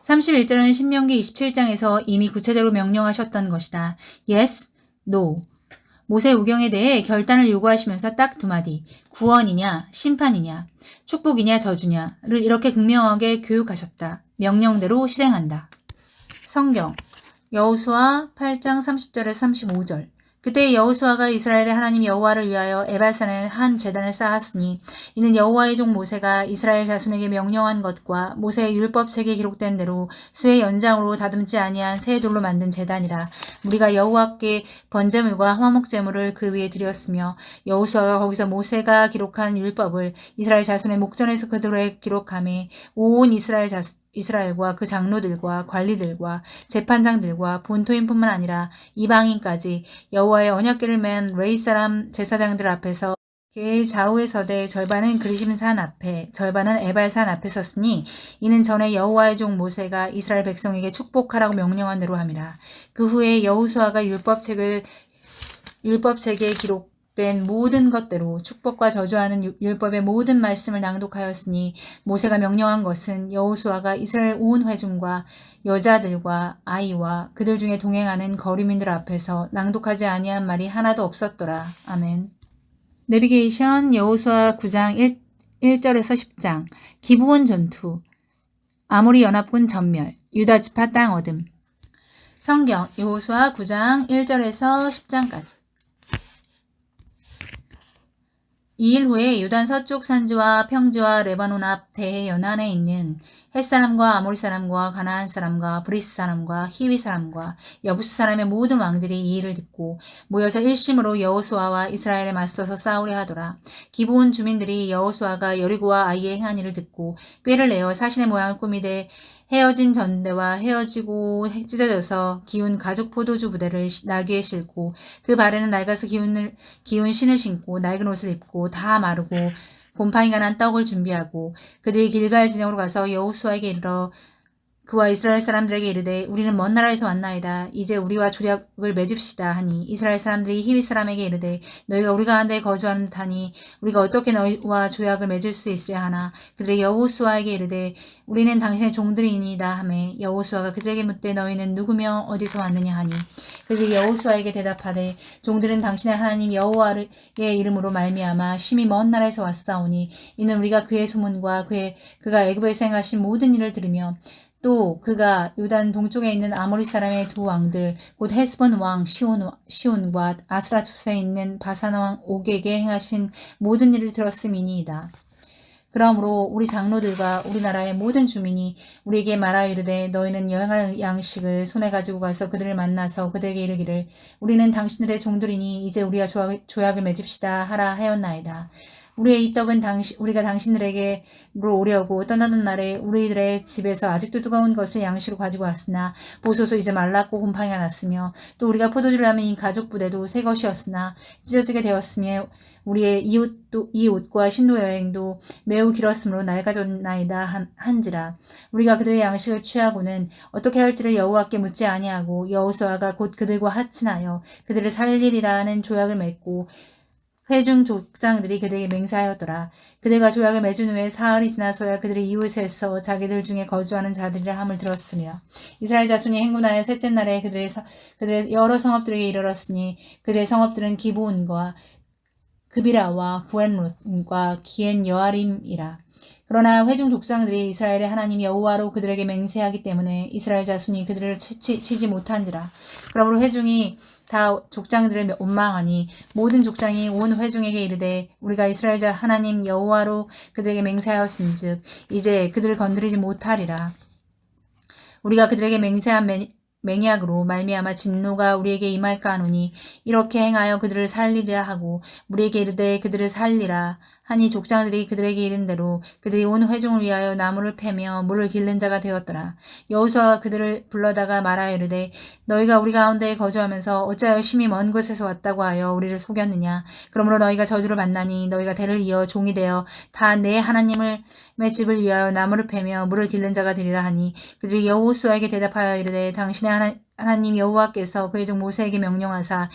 31절은 신명기 27장에서 이미 구체적으로 명령하셨던 것이다. Yes, No. 모세 우경에 대해 결단을 요구하시면서 딱 두 마디, 구원이냐 심판이냐 축복이냐 저주냐를 이렇게 극명하게 교육하셨다. 명령대로 실행한다. 성경 여호수아 8장 30절에서 35절 그때 여호수아가 이스라엘의 하나님 여호와를 위하여 에발산에 한 제단을 쌓았으니 이는 여호와의 종 모세가 이스라엘 자손에게 명령한 것과 모세의 율법책에 기록된 대로 수의 연장으로 다듬지 아니한 새 돌로 만든 제단이라. 우리가 여호와께 번제물과 화목제물을 그 위에 드렸으며 여호수아가 거기서 모세가 기록한 율법을 이스라엘 자손의 목전에서 그들에 기록하매 온 이스라엘과 그 장로들과 관리들과 재판장들과 본토인뿐만 아니라 이방인까지 여호와의 언약궤를 맨 레위 사람 제사장들 앞에서 그의 좌우에 서되 절반은 그리심산 앞에 절반은 에발산 앞에 섰으니 이는 전에 여호와의 종 모세가 이스라엘 백성에게 축복하라고 명령한 대로 함이라. 그 후에 여호수아가 율법책에 기록된 모든 것대로 축복과 저주하는 율법의 모든 말씀을 낭독하였으니 모세가 명령한 것은 여호수아가 이스라엘 온 회중과 여자들과 아이와 그들 중에 동행하는 거류민들 앞에서 낭독하지 아니한 말이 하나도 없었더라. 아멘. 내비게이션 여호수아 9장 1절에서 10장, 기브온 전투, 아모리 연합군 전멸, 유다 지파 땅 얻음. 성경 여호수아 9장 1절에서 10장까지. 2일 후에 요단 서쪽 산지와 평지와 레바논 앞 대해 연안에 있는 햇사람과 아모리 사람과 가나안 사람과 브리스 사람과 히위 사람과 여부스 사람의 모든 왕들이 이 일을 듣고 모여서 일심으로 여호수아와 이스라엘에 맞서서 싸우려 하더라. 기브온 주민들이 여호수아가 여리고와 아이에 행한 일을 듣고 꾀를 내어 사신의 모양을 꾸미되 헤어진 전대와 헤어지고 찢어져서 기운 가죽 포도주 부대를 나귀에 싣고 그 발에는 낡아서 기운 신을 신고 낡은 옷을 입고 다 마르고 곰팡이가 난 떡을 준비하고 그들이 길갈 진영으로 가서 여호수아에게 이르러 그와 이스라엘 사람들에게 이르되 우리는 먼 나라에서 왔나이다. 이제 우리와 조약을 맺읍시다 하니 이스라엘 사람들이 히위 사람에게 이르되 너희가 우리 가운데 거주하는 듯하니 우리가 어떻게 너희와 조약을 맺을 수 있으랴 하나 그들이 여호수아에게 이르되 우리는 당신의 종들이니이다 하매 여호수아가 그들에게 묻되 너희는 누구며 어디서 왔느냐 하니 그들이 여호수아에게 대답하되 종들은 당신의 하나님 여호와의 이름으로 말미암아 심히 먼 나라에서 왔사오니 이는 우리가 그의 소문과 그가 애굽에서 행하신 모든 일을 들으며 또 그가 요단 동쪽에 있는 아모리 사람의 두 왕들 곧 헤스본 왕 시온과 아스라투스에 있는 바산 왕 옥에게 행하신 모든 일을 들었음이니이다. 그러므로 우리 장로들과 우리나라의 모든 주민이 우리에게 말하여 이르되 너희는 여행할 양식을 손에 가지고 가서 그들을 만나서 그들에게 이르기를 우리는 당신들의 종들이니 이제 우리와 조약을 맺읍시다 하라 하였나이다. 우리의 이 떡은 우리가 당신들에게로 오려고 떠나던 날에 우리들의 집에서 아직도 뜨거운 것을 양식으로 가지고 왔으나 보소서 이제 말랐고 곰팡이가 났으며 또 우리가 포도주를 담은 이 가죽 부대도 새 것이었으나 찢어지게 되었으며 우리의 이 옷과 신도 여행도 매우 길었으므로 낡아졌나이다 한지라. 우리가 그들의 양식을 취하고는 어떻게 할지를 여호와께 묻지 아니하고 여호수아가 곧 그들과 합친하여 그들을 살리리라는 조약을 맺고 회중 족장들이 그들에게 맹세하였더라. 그들과 조약을 맺은 후에 사흘이 지나서야 그들의 이웃에서 자기들 중에 거주하는 자들이라 함을 들었으니라. 이스라엘 자손이 행군하여 셋째 날에 그들의 여러 성읍들에게 이르렀으니 그들의 성읍들은 기브온과 그비라와 부엔롯과 기엔 여아림이라. 그러나 회중 족장들이 이스라엘의 하나님 여호와로 그들에게 맹세하기 때문에 이스라엘 자손이 그들을 치지 못한지라. 그러므로 회중이 다 족장들을 원망하니 모든 족장이 온 회중에게 이르되 우리가 이스라엘 자 하나님 여호와로 그들에게 맹세하였은즉 이제 그들을 건드리지 못하리라. 우리가 그들에게 맹세한 맹약으로 말미암아 진노가 우리에게 임할까 하노니 이렇게 행하여 그들을 살리리라 하고 우리에게 이르되 그들을 살리라 하니 족장들이 그들에게 이른 대로 그들이 온 회중을 위하여 나무를 패며 물을 길른 자가 되었더라. 여호수아가 그들을 불러다가 말하여 이르되 너희가 우리 가운데에 거주하면서 어찌하여 심히 먼 곳에서 왔다고 하여 우리를 속였느냐. 그러므로 너희가 저주를 받나니 너희가 대를 이어 종이 되어 다 내 하나님의 집을 위하여 나무를 패며 물을 길른 자가 되리라 하니 그들이 여호수아에게 대답하여 이르되 당신의 하나님 여호와께서 그의 종 모세에게 명령하사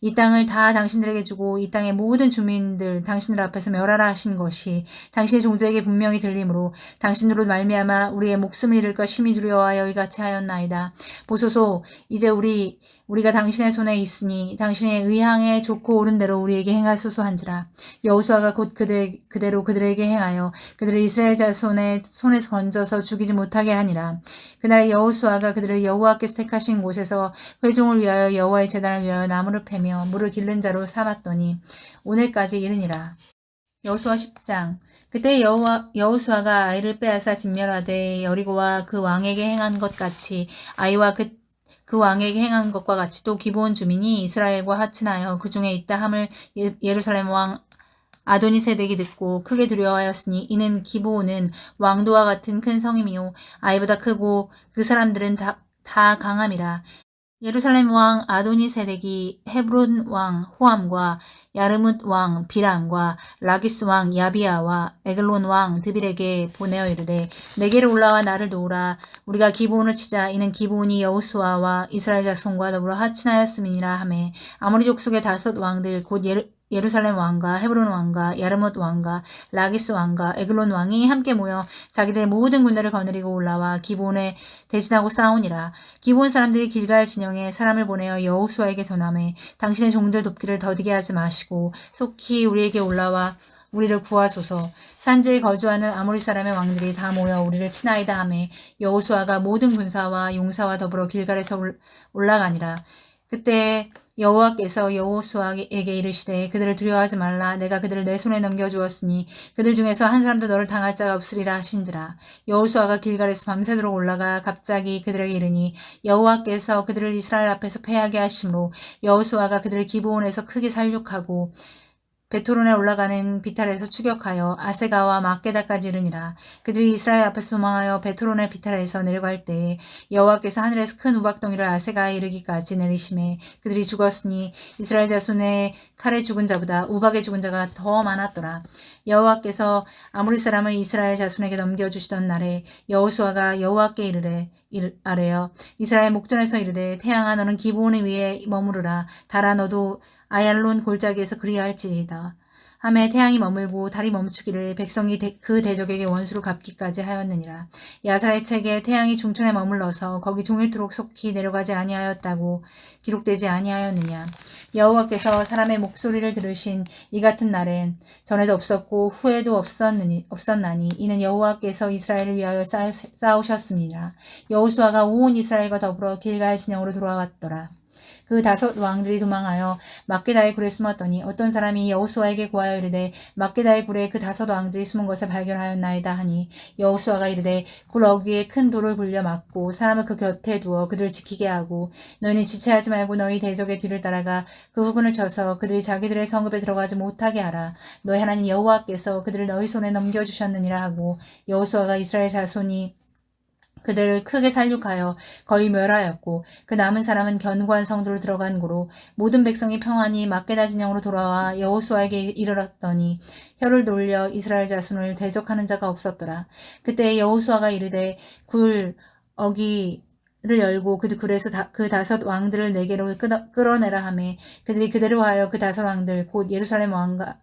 이 땅을 다 당신들에게 주고 이 땅의 모든 주민들 당신들 앞에서 멸하라 하신 것이 당신의 종들에게 분명히 들리므로 당신으로 말미암아 우리의 목숨을 잃을까 심히 두려워하여 이같이 하였나이다. 보소서 이제 우리가 당신의 손에 있으니 당신의 의향에 좋고 옳은 대로 우리에게 행하소서 한지라. 여호수아가 곧 그대로 그들에게 행하여 그들을 이스라엘 자손의 손에서 건져서 죽이지 못하게 하니라. 그날에 여호수아가 그들을 여호와께서 택하신 곳에서 회중을 위하여 여호와의 제단을 위하여 나무를 패며 물을 길른 자로 삼았더니 오늘까지 이르니라. 여호수아 10장. 그때 여호수아가 아이를 빼앗아 진멸하되 여리고와 그 왕에게 행한 것 같이 아이와 그 왕에게 행한 것과 같이 또 기브온 주민이 이스라엘과 합친하여 그 중에 있다 함을 예루살렘 왕 아도니세덱이 듣고 크게 두려워하였으니 이는 기브온은 왕도와 같은 큰 성임이요 아이보다 크고 그 사람들은 다 강함이라. 예루살렘 왕 아도니세덱이 헤브론 왕 호암과 야르뭇 왕 비람과 라기스 왕 야비아와 에글론 왕 드빌에게 보내어 이르되 내게로 올라와 나를 도우라. 우리가 기브온을 치자. 이는 기브온이 여호수아와 이스라엘 자손과 더불어 합친하였음이니라 하매 아모리 족속의 5 왕들 곧 예루살렘 왕과 헤브론 왕과 야르뭇 왕과 라기스 왕과 에글론 왕이 함께 모여 자기들의 모든 군대를 거느리고 올라와 기브온에 대진하고 싸우니라. 기브온 사람들이 길갈 진영에 사람을 보내어 여호수아에게 전하매 당신의 종들 돕기를 더디게 하지 마시고 속히 우리에게 올라와 우리를 구하소서. 산지에 거주하는 아모리 사람의 왕들이 다 모여 우리를 치나이다 하매 여호수아가 모든 군사와 용사와 더불어 길갈에서 올라가니라. 그때 여호와께서 여호수아에게 이르시되 그들을 두려워하지 말라. 내가 그들을 내 손에 넘겨주었으니 그들 중에서 한 사람도 너를 당할 자가 없으리라 하신지라. 여호수아가 길갈에서 밤새도록 올라가 갑자기 그들에게 이르니 여호와께서 그들을 이스라엘 앞에서 패하게 하심으로 여호수아가 그들을 기브온에서 크게 살육하고 베토론에 올라가는 비탈에서 추격하여 아세가와 막게다까지 이르니라. 그들이 이스라엘 앞에서 도망하여 베토론의 비탈에서 내려갈 때에 여호와께서 하늘에서 큰 우박덩이를 아세가에 이르기까지 내리심에 그들이 죽었으니 이스라엘 자손의 칼에 죽은 자보다 우박에 죽은 자가 더 많았더라. 여호와께서 아모리 사람을 이스라엘 자손에게 넘겨주시던 날에 여호수아가 여호와께 아뢰어 이스라엘 목전에서 이르되 태양아 너는 기브온 위에 머무르라. 달아 너도 아얄론 골짜기에서 그리할지이다. 하매 태양이 머물고 달이 멈추기를 백성이 그 대적에게 원수로 갚기까지 하였느니라. 야살의 책에 태양이 중천에 머물러서 거기 종일토록 속히 내려가지 아니하였다고 기록되지 아니하였느냐. 여호와께서 사람의 목소리를 들으신 이 같은 날엔 전에도 없었고 후에도 없었나니 이는 여호와께서 이스라엘을 위하여 싸우셨습니다. 여호수아가 온 이스라엘과 더불어 길갈 진영으로 돌아왔더라. 그 5 왕들이 도망하여 막게다의 굴에 숨었더니 어떤 사람이 여호수아에게 구하여 이르되 막게다의 굴에 그 5 왕들이 숨은 것을 발견하였나이다 하니 여호수아가 이르되 굴 어귀에 큰 돌을 굴려 막고 사람을 그 곁에 두어 그들을 지키게 하고 너희는 지체하지 말고 너희 대적의 뒤를 따라가 그 후군을 쳐서 그들이 자기들의 성읍에 들어가지 못하게 하라. 너희 하나님 여호와께서 그들을 너희 손에 넘겨주셨느니라 하고 여호수아가 이스라엘 자손이 그들을 크게 살육하여 거의 멸하였고 그 남은 사람은 견고한 성도로 들어간 고로 모든 백성이 평안히 막게다 진영으로 돌아와 여호수아에게 이르렀더니 혀를 돌려 이스라엘 자손을 대적하는 자가 없었더라. 그때 여호수아가 이르되 굴 어기를 열고 그 굴에서 그 5 왕들을 내게로 끌어내라 하매 그들이 그대로 하여 그 5 왕들 곧 예루살렘 왕과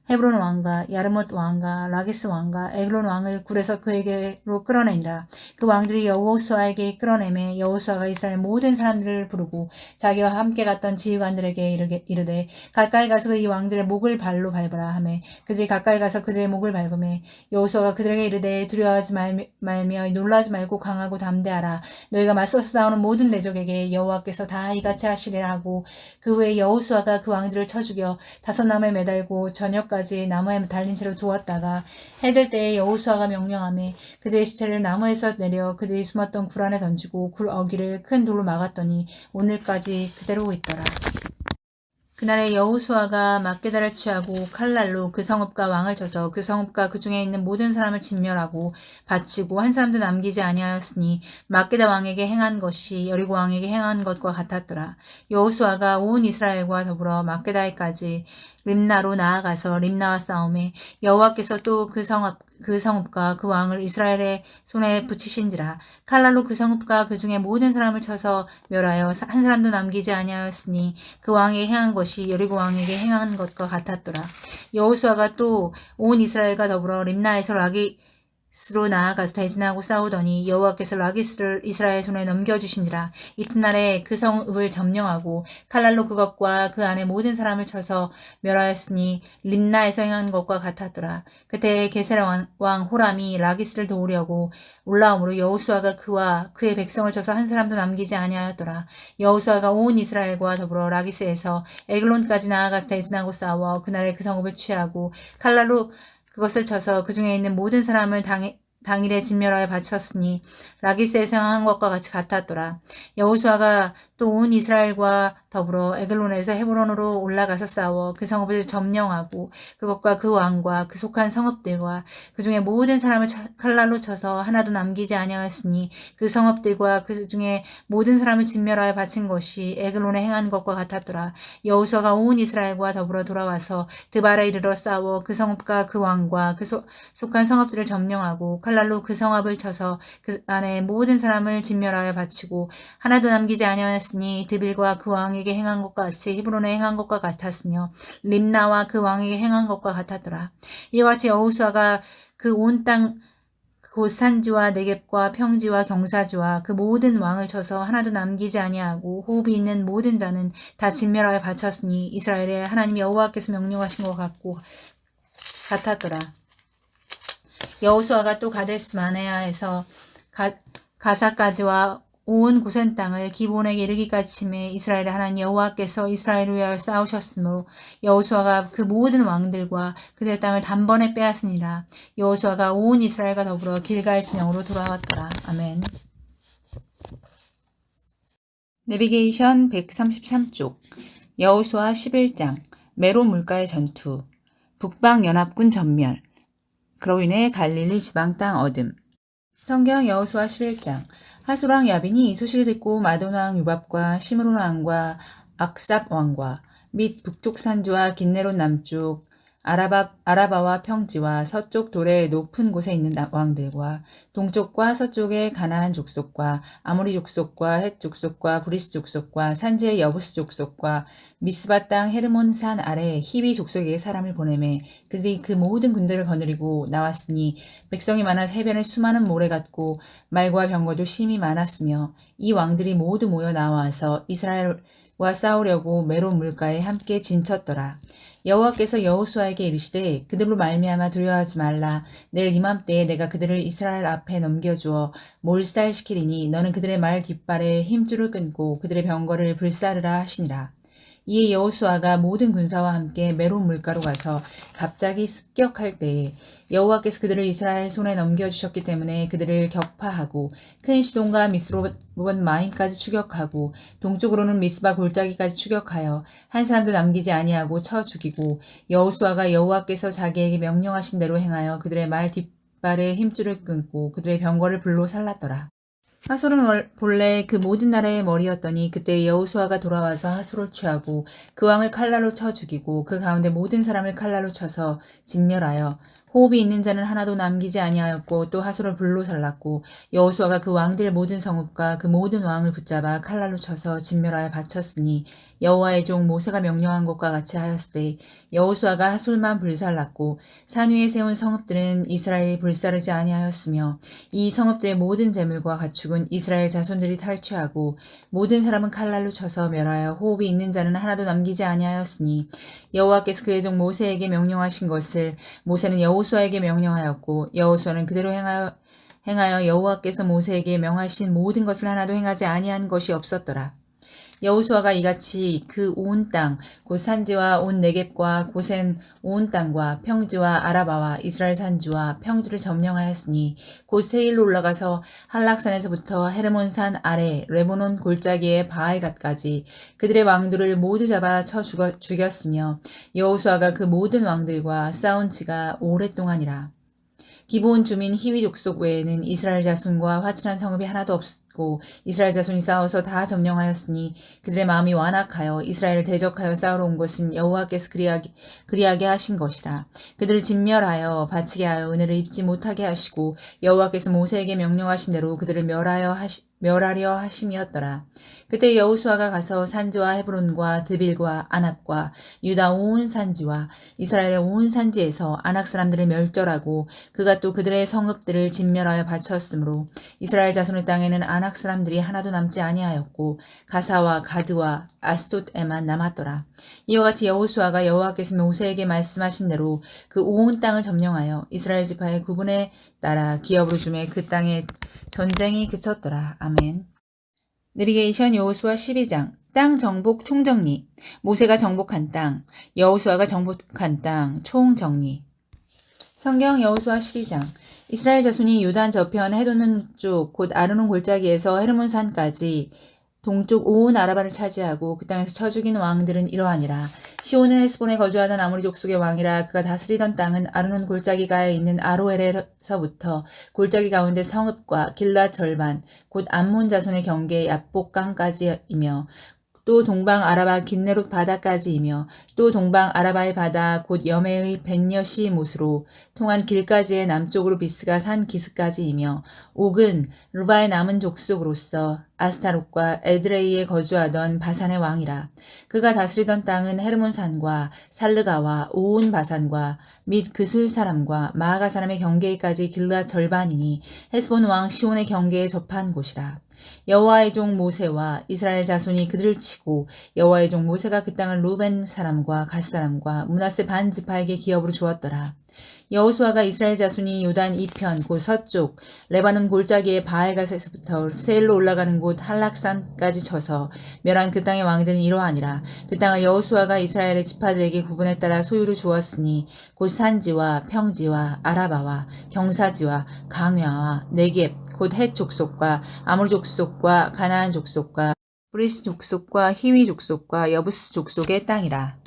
헤브론 왕과 야르못 왕과 라기스 왕과 에글론 왕을 굴에서 그에게로 끌어내니라. 그 왕들이 여호수아에게 끌어내매 여호수아가 이스라엘 모든 사람들을 부르고 자기와 함께 갔던 지휘관들에게 이르되 가까이 가서 이 왕들의 목을 발로 밟으라 하매 그들이 가까이 가서 그들의 목을 밟으매 여호수아가 그들에게 이르되 두려워하지 말며 놀라지 말고 강하고 담대하라. 너희가 맞서서 싸우는 모든 대적에게 여호와께서 다 이같이 하시리라 하고 그 후에 여호수아가 그 왕들을 쳐 죽여 5 나무에 매달고 저녁까지 나무에 달린 채로 두었다가 해질 때에 여호수아가 명령하매 그들의 시체를 나무에서 내려 그들이 숨었던 굴 안에 던지고 굴 어귀를 큰 돌로 막았더니 오늘까지 그대로 있더라. 그날에 여호수아가 막게다를 취하고 칼날로 그 성읍과 왕을 쳐서 그 성읍과 그 중에 있는 모든 사람을 진멸하고 바치고 한 사람도 남기지 아니하였으니 막게다 왕에게 행한 것이 여리고 왕에게 행한 것과 같았더라. 여호수아가 온 이스라엘과 더불어 막게다에까지 림나로 나아가서 림나와 싸움에 여호와께서 또 그 성읍과 그 왕을 이스라엘의 손에 붙이신지라. 칼날로 그 성읍과 그 중에 모든 사람을 쳐서 멸하여 한 사람도 남기지 아니하였으니 그 왕에게 행한 것이 여리고 왕에게 행한 것과 같았더라. 여호수아가 또 온 이스라엘과 더불어 림나에서 라기스로 나아가서 대진하고 싸우더니 여호와께서 라기스를 이스라엘 손에 넘겨주시니라. 이튿날에 그 성읍을 점령하고 칼날로 그것과 그 안에 모든 사람을 쳐서 멸하였으니 림나에서 행한 것과 같았더라. 그때 게세라 왕 호람이 라기스를 도우려고 올라오므로 여호수아가 그와 그의 백성을 쳐서 한 사람도 남기지 아니하였더라. 여호수아가 온 이스라엘과 더불어 라기스에서 에글론까지 나아가서 대진하고 싸워 그날에 그 성읍을 취하고 칼날로 그것을 쳐서 그 중에 있는 모든 사람을 당일에 진멸하여 바쳤으니 라기스에서 행한 것과 같이 같았더라. 여호수아가 또 온 이스라엘과 더불어 에글론에서 헤브론으로 올라가서 싸워 그 성읍을 점령하고 그것과 그 왕과 그 속한 성읍들과 그 중에 모든 사람을 칼날로 쳐서 하나도 남기지 아니하였으니 그 성읍들과 그 중에 모든 사람을 진멸하여 바친 것이 에글론에 행한 것과 같았더라. 여호수아가 온 이스라엘과 더불어 돌아와서 드발에 이르러 싸워 그 성읍과 그 왕과 그 속한 성읍들을 점령하고 칼날로 그 성읍을 쳐서 그 안에 모든 사람을 진멸하여 바치고 하나도 남기지 아니하였으니 드빌과 그 왕에게 행한 것과 같이 헤브론에 행한 것과 같았으며 림나와 그 왕에게 행한 것과 같았더라. 이와 같이 여호수아가 그 온 땅 곧 산지와 네겝과 평지와 경사지와 그 모든 왕을 쳐서 하나도 남기지 아니하고 호흡이 있는 모든 자는 다 진멸하여 바쳤으니 이스라엘의 하나님 여호와께서 명령하신 것 같고 같았더라. 여호수아가 또 가데스 마네아에서 가사까지와 온 고센 땅을 기본에게 이르기까지 치매 이스라엘의 하나님 여호와께서 이스라엘을 위하여 싸우셨으므로 여호수아가 그 모든 왕들과 그들의 땅을 단번에 빼앗으니라. 여호수아가 온 이스라엘과 더불어 길갈 진영으로 돌아왔더라. 아멘. 내비게이션 133쪽 여호수아 11장 메론 물가의 전투 북방 연합군 전멸 그로 인해 갈릴리 지방 땅 얻음. 성경 여호수아 11장 하솔왕 야빈이 이 소식을 듣고 마돈 왕 유밥과 시므론 왕과 악삽 왕과 및 북쪽 산주와 긴네론 남쪽 아라바와 평지와 서쪽 돌의 높은 곳에 있는 왕들과 동쪽과 서쪽의 가나안 족속과 아모리 족속과 헷 족속과 브리스 족속과 산지의 여부스 족속과 미스바 땅 헤르몬 산 아래 히비 족속에게 사람을 보내매 그들이 그 모든 군대를 거느리고 나왔으니 백성이 많아 해변에 수많은 모래 같고 말과 병거도 심히 많았으며 이 왕들이 모두 모여 나와서 이스라엘과 싸우려고 메론 물가에 함께 진쳤더라. 여호와께서 여호수아에게 이르시되 그들로 말미암아 두려워하지 말라. 내일 이맘때에 내가 그들을 이스라엘 앞에 넘겨주어 몰살시키리니 너는 그들의 말 뒷발에 힘줄을 끊고 그들의 병거를 불사르라 하시니라. 이에 여호수아가 모든 군사와 함께 메론 물가로 가서 갑자기 습격할 때에 여호와께서 그들을 이스라엘 손에 넘겨주셨기 때문에 그들을 격파하고 큰 시돈과 미스롯 마임까지 추격하고 동쪽으로는 미스바 골짜기까지 추격하여 한 사람도 남기지 아니하고 쳐 죽이고 여호수아가 여호와께서 자기에게 명령하신 대로 행하여 그들의 말 뒷발에 힘줄을 끊고 그들의 병거를 불로 살랐더라. 하솔은 본래 그 모든 나라의 머리였더니 그때 여호수아가 돌아와서 하솔을 취하고 그 왕을 칼날로 쳐 죽이고 그 가운데 모든 사람을 칼날로 쳐서 진멸하여 호흡이 있는 자는 하나도 남기지 아니하였고 또 하솔을 불로 살랐고 여호수아가 그 왕들의 모든 성읍과 그 모든 왕을 붙잡아 칼날로 쳐서 진멸하여 바쳤으니 여호와의 종 모세가 명령한 것과 같이 하였으되 여호수아가 하솔만 불살랐고 산 위에 세운 성읍들은 이스라엘이 불사르지 아니하였으며 이 성읍들의 모든 재물과 가축은 이스라엘 자손들이 탈취하고 모든 사람은 칼날로 쳐서 멸하여 호흡이 있는 자는 하나도 남기지 아니하였으니 여호와께서 그의 종 모세에게 명령하신 것을 모세는 여호수아에게 명령하였고 여호수아는 그대로 행하여 여호와께서 모세에게 명하신 모든 것을 하나도 행하지 아니한 것이 없었더라. 여호수아가 이같이 그 온 땅, 곧 산지와 온 네겝과 고센 온 땅과 평지와 아라바와 이스라엘 산지와 평지를 점령하였으니 곧 세일로 올라가서 한락산에서부터 헤르몬산 아래 레모논 골짜기의 바알갓까지 그들의 왕들을 모두 잡아 쳐 죽였으며 여호수아가 그 모든 왕들과 싸운 지가 오랫동안이라. 기브온 주민 히위 족속 외에는 이스라엘 자손과 화친한 성읍이 하나도 없고 이스라엘 자손이 싸워서 다 점령하였으니 그들의 마음이 완악하여 이스라엘을 대적하여 싸우러 온 것은 여호와께서 그리하게 하신 것이라. 그들을 진멸하여 바치게 하여 은혜를 입지 못하게 하시고 여호와께서 모세에게 명령하신 대로 그들을 멸하려 하심이었더라. 그때 여호수아가 가서 산지와 헤브론과 드빌과 아납과 유다 온 산지와 이스라엘의 온 산지에서 아낙 사람들을 멸절하고 그가 또 그들의 성읍들을 진멸하여 바쳤으므로 이스라엘 자손의 땅에는 아낙 사람들이 하나도 남지 아니하였고 가사와 가드와 아스돗에만 남았더라. 이와 같이 여호수아가 여호와께서 모세에게 말씀하신 대로 그 온 땅을 점령하여 이스라엘 지파의 구분에 따라 기업으로 주매 그 땅에 전쟁이 그쳤더라. 아멘. 내비게이션 여호수아 12장 땅 정복 총정리 모세가 정복한 땅 여호수아가 정복한 땅 총정리 성경 여호수아 12장 이스라엘 자손이 요단 저편 헤도는 쪽 곧 아르논 골짜기에서 헤르몬 산까지 동쪽 온 아라바를 차지하고 그 땅에서 쳐 죽인 왕들은 이러하니라. 시온은 헤스본에 거주하던 아모리 족속의 왕이라 그가 다스리던 땅은 아르논 골짜기가에 있는 아로엘에서부터 골짜기 가운데 성읍과 길랏 절반 곧 암몬 자손의 경계 야복강까지이며 또 동방 아라바 긴네롯 바다까지이며 또 동방 아라바의 바다 곧 여매의 벤여시 못으로 통한 길까지의 남쪽으로 비스가 산 기스까지이며 옥은 루바의 남은 족속으로서 아스타롯과 에드레이에 거주하던 바산의 왕이라. 그가 다스리던 땅은 헤르몬산과 살르가와 온 바산과 및 그술 사람과 마아가 사람의 경계까지 길랏 절반이니 헤스본 왕 시온의 경계에 접한 곳이라. 여호와의 종 모세와 이스라엘 자손이 그들을 치고 여호와의 종 모세가 그 땅을 루벤 사람과 갓 사람과 므낫세 반 지파에게 기업으로 주었더라. 여호수아가 이스라엘 자손이 요단 이편 곧 서쪽 레바논 골짜기의 바알갓에서부터 세일로 올라가는 곳 한락산까지 쳐서 멸한 그 땅의 왕들은 이러하니라. 그 땅을 여호수아가 이스라엘의 지파들에게 구분에 따라 소유로 주었으니 곧 산지와 평지와 아라바와 경사지와 강야와 네겝 곧 헷 족속과 아모리 족속과 가나안 족속과 브리스 족속과 히위 족속과 여부스 족속의 땅이라.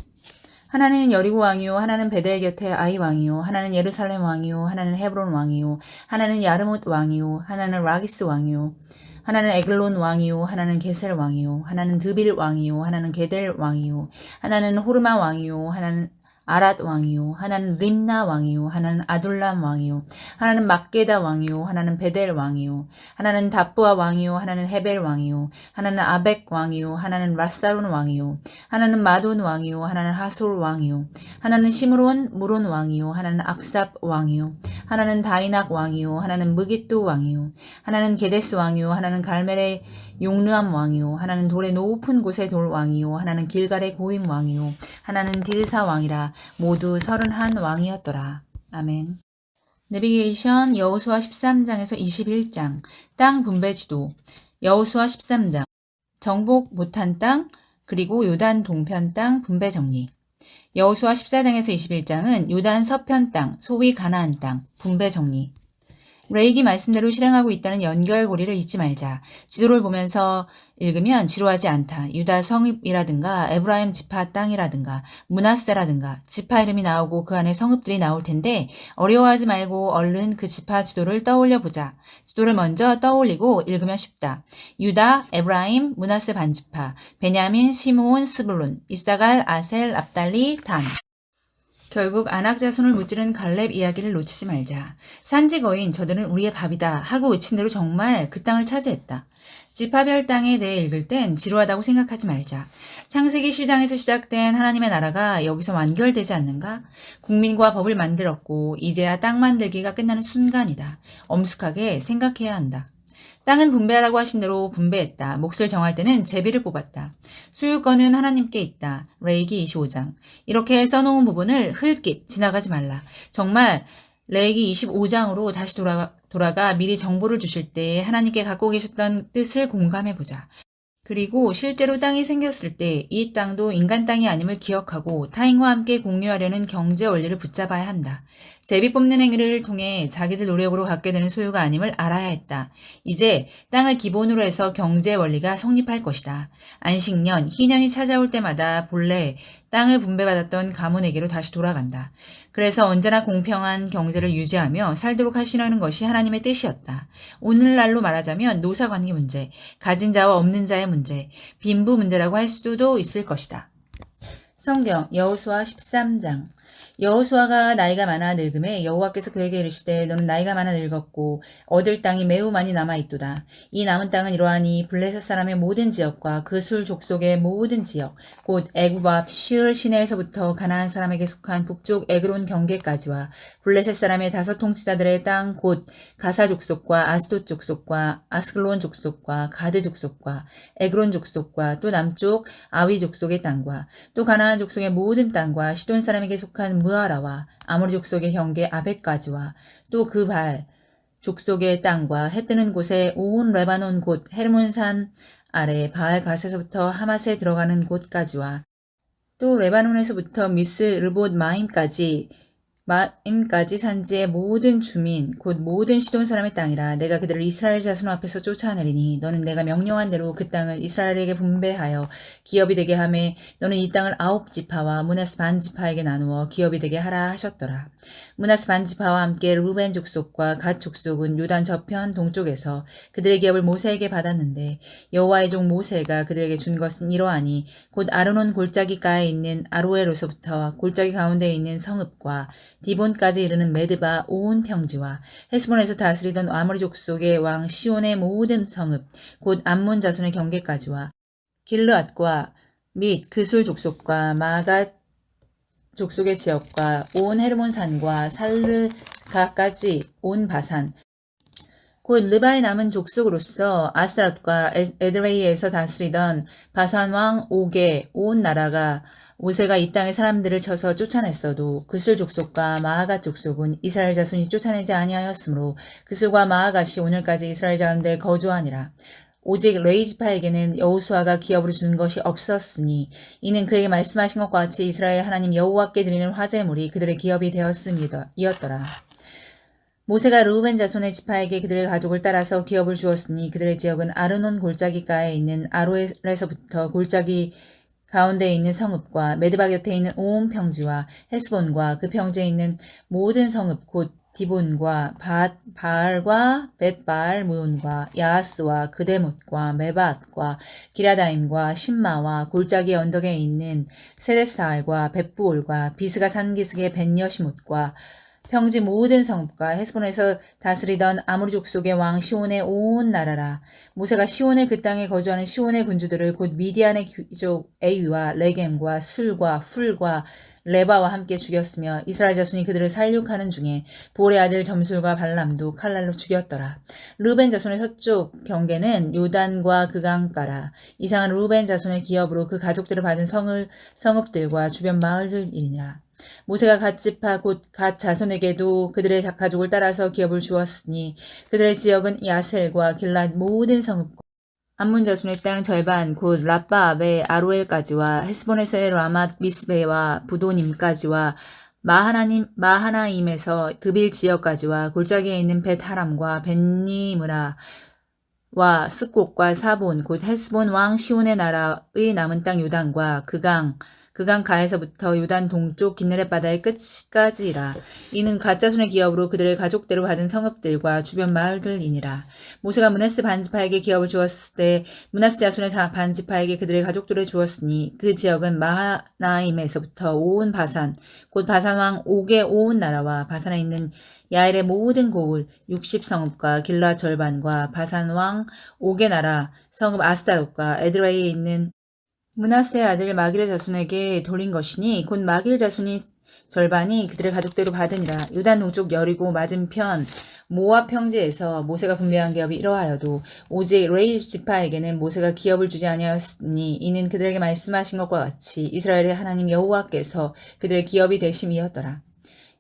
하나는 여리고 왕이요 하나는 베델 곁에 아이 왕이요 하나는 예루살렘 왕이요 하나는 헤브론 왕이요 하나는 야르못 왕이요 하나는 라기스 왕이요 하나는 에글론 왕이요 하나는 게셀 왕이요 하나는 드빌 왕이요 하나는 게델 왕이요 하나는 호르마 왕이요 하나는 아랏 왕이요 하나는 림나 왕이요 하나는 아둘람 왕이요 하나는 막게다 왕이요 하나는 베델 왕이요 하나는 답부아 왕이요 하나는 헤벨 왕이요 하나는 아벡 왕이요 하나는 라사론 왕이요 하나는 마돈 왕이요 하나는 하솔 왕이요 하나는 시므론 무론 왕이요 하나는 악삽 왕이요 하나는 다이낙 왕이요 하나는 무깃도 왕이요 하나는 게데스 왕이요 하나는 갈멜의 용르암 왕이요 하나는 돌의 높은 곳의 돌 왕이요 하나는 길갈의 고임 왕이요 하나는 딜사 왕이라. 모두 31 왕이었더라. 아멘. 내비게이션 여호수아 13장에서 21장 땅 분배 지도. 여호수아 13장 정복 못한 땅 그리고 요단 동편 땅 분배 정리. 여호수아 14장에서 21장은 요단 서편 땅 소위 가나안 땅 분배 정리. 레이기 말씀대로 실행하고 있다는 연결고리를 잊지 말자. 지도를 보면서 읽으면 지루하지 않다. 유다 성읍이라든가 에브라임 지파 땅이라든가 므낫세라든가 지파 이름이 나오고 그 안에 성읍들이 나올 텐데 어려워하지 말고 얼른 그 지파 지도를 떠올려 보자. 지도를 먼저 떠올리고 읽으면 쉽다. 유다, 에브라임, 므낫세 반지파, 베냐민, 시므온, 스불론, 이사갈, 아셀, 납달리, 단. 결국 아낙 자손을 무찌른 갈렙 이야기를 놓치지 말자. 산지 거인 저들은 우리의 밥이다 하고 외친 대로 정말 그 땅을 차지했다. 지파별 땅에 대해 읽을 땐 지루하다고 생각하지 말자. 창세기 시장에서 시작된 하나님의 나라가 여기서 완결되지 않는가? 국민과 법을 만들었고 이제야 땅 만들기가 끝나는 순간이다. 엄숙하게 생각해야 한다. 땅은 분배하라고 하신 대로 분배했다. 몫을 정할 때는 제비를 뽑았다. 소유권은 하나님께 있다. 레이기 25장. 이렇게 써놓은 부분을 흘낏 지나가지 말라. 정말 레이기 25장으로 다시 돌아가 미리 정보를 주실 때 하나님께 갖고 계셨던 뜻을 공감해보자. 그리고 실제로 땅이 생겼을 때 이 땅도 인간 땅이 아님을 기억하고 타인과 함께 공유하려는 경제 원리를 붙잡아야 한다. 제비 뽑는 행위를 통해 자기들 노력으로 갖게 되는 소유가 아님을 알아야 했다. 이제 땅을 기본으로 해서 경제 원리가 성립할 것이다. 안식년, 희년이 찾아올 때마다 본래 땅을 분배받았던 가문에게로 다시 돌아간다. 그래서 언제나 공평한 경제를 유지하며 살도록 하시라는 것이 하나님의 뜻이었다. 오늘날로 말하자면 노사관계 문제, 가진 자와 없는 자의 문제, 빈부 문제라고 할 수도 있을 것이다. 성경 여호수아 13장. 여호수아가 나이가 많아 늙음에 여호와께서 그에게 이르시되 너는 나이가 많아 늙었고 얻을 땅이 매우 많이 남아있도다. 이 남은 땅은 이러하니 블레셋 사람의 모든 지역과 그술 족속의 모든 지역 곧 애굽 앞 시을 시내에서부터 가나안 사람에게 속한 북쪽 에그론 경계까지와 블레셋 사람의 5 통치자들의 땅 곧 가사 족속과 아스돗 족속과 아스글론 족속과 가드 족속과 에그론 족속과 또 남쪽 아위 족속의 땅과 또 가나안 족속의 모든 땅과 시돈 사람에게 속한 무아라와 아모리 족속의 경계 아벡까지와 또 그 발 족속의 땅과 해 뜨는 곳에 온 레바논 곧 헤르몬산 아래 바알갓에서부터 하맛에 들어가는 곳까지와 또 레바논에서부터 미스 르봇 마임까지 산지의 모든 주민 곧 모든 시돈 사람의 땅이라. 내가 그들을 이스라엘 자손 앞에서 쫓아내리니 너는 내가 명령한 대로 그 땅을 이스라엘에게 분배하여 기업이 되게 하매 너는 이 땅을 9지파와 므낫세 반지파에게 나누어 기업이 되게 하라 하셨더라. 므낫세 반지파와 함께 루벤 족속과 갓 족속은 요단 저편 동쪽에서 그들의 기업을 모세에게 받았는데 여호와의 종 모세가 그들에게 준 것은 이러하니 곧 아르논 골짜기가에 있는 아로엘로서부터 골짜기 가운데에 있는 성읍과 디본까지 이르는 메드바 온 평지와 헤스본에서 다스리던 아모리 족속의 왕 시온의 모든 성읍 곧 암몬 자손의 경계까지와 길르앗과 및 그술 족속과 마갓 족속의 지역과 온 헤르몬산과 살르가까지 온 바산 곧 르바의 남은 족속으로서 아스랏과 에드레이에서 다스리던 바산 왕 옥의 온 나라가 모세가 이 땅의 사람들을 쳐서 쫓아냈어도 그슬 족속과 마아갓 족속은 이스라엘 자손이 쫓아내지 아니하였으므로 그슬과 마아갓이 오늘까지 이스라엘 가운데 거주하니라. 오직 레위 지파에게는 여호수아가 기업으로 준 것이 없었으니 이는 그에게 말씀하신 것과 같이 이스라엘 하나님 여호와께 드리는 화제물이 그들의 기업이 되었음이었더라. 모세가 르우벤 자손의 지파에게 그들의 가족을 따라서 기업을 주었으니 그들의 지역은 아르논 골짜기가에 있는 아로엘에서부터 골짜기 가운데에 있는 성읍과 메드바 곁에 있는 온 평지와 헤스본과 그 평지에 있는 모든 성읍 곧 디본과 바알과 벳바알 무온과 야하스와 그데못과 메밧과 기라다임과 신마와 골짜기 언덕에 있는 세레스알과 벳부올과 비스가 산기슭의 벳여시못과 평지 모든 성읍과 헤스본에서 다스리던 아모리 족속의 왕 시온의 온 나라라. 모세가 시온의 그 땅에 거주하는 시온의 군주들을 곧 미디안의 귀족 에위와 레겜과 술과 훌과 레바와 함께 죽였으며 이스라엘 자손이 그들을 살육하는 중에 볼의 아들 점술과 발람도 칼날로 죽였더라. 르벤 자손의 서쪽 경계는 요단과 그 강가라. 이상은 르벤 자손의 기업으로 그 가족들을 받은 성읍들과 주변 마을들이니라. 모세가 갓 지파 곧 갓 자손에게도 그들의 가족을 따라서 기업을 주었으니 그들의 지역은 야셀과 길랏 모든 성읍과 암몬 자손의 땅 절반 곧 라빠압의 아로엘까지와 헤스본에서의 라맛 미스베와 부도님까지와 마하나임에서 드빌 지역까지와 골짜기에 있는 벳하람과 벳니므라와 스꽃과 사본 곧 헤스본 왕 시온의 나라의 남은 땅 요단과 그 강 가에서부터 요단 동쪽 기느렛 바다의 끝까지라. 이는 갓 자손의 기업으로 그들의 가족대로 받은 성읍들과 주변 마을들이니라. 모세가 므낫세 반지파에게 기업을 주었을 때 므낫세 자손의 반지파에게 그들의 가족들을 주었으니 그 지역은 마하나임에서부터 온 바산 곧 바산 왕 옥의 온 나라와 바산에 있는 야엘의 모든 고을 60성읍과 길라 절반과 바산 왕 옥의 나라 성읍 아스다롯과 에드라이에 있는 므낫세의 아들 마길의 자손에게 돌린 것이니 곧 마길 자손이 절반이 그들의 가족대로 받으니라. 요단 동쪽 여리고 맞은편 모압 평지에서 모세가 분배한 기업이 이러하여도 오직 레위 지파에게는 모세가 기업을 주지 아니하였으니 이는 그들에게 말씀하신 것과 같이 이스라엘의 하나님 여호와께서 그들의 기업이 되심이었더라.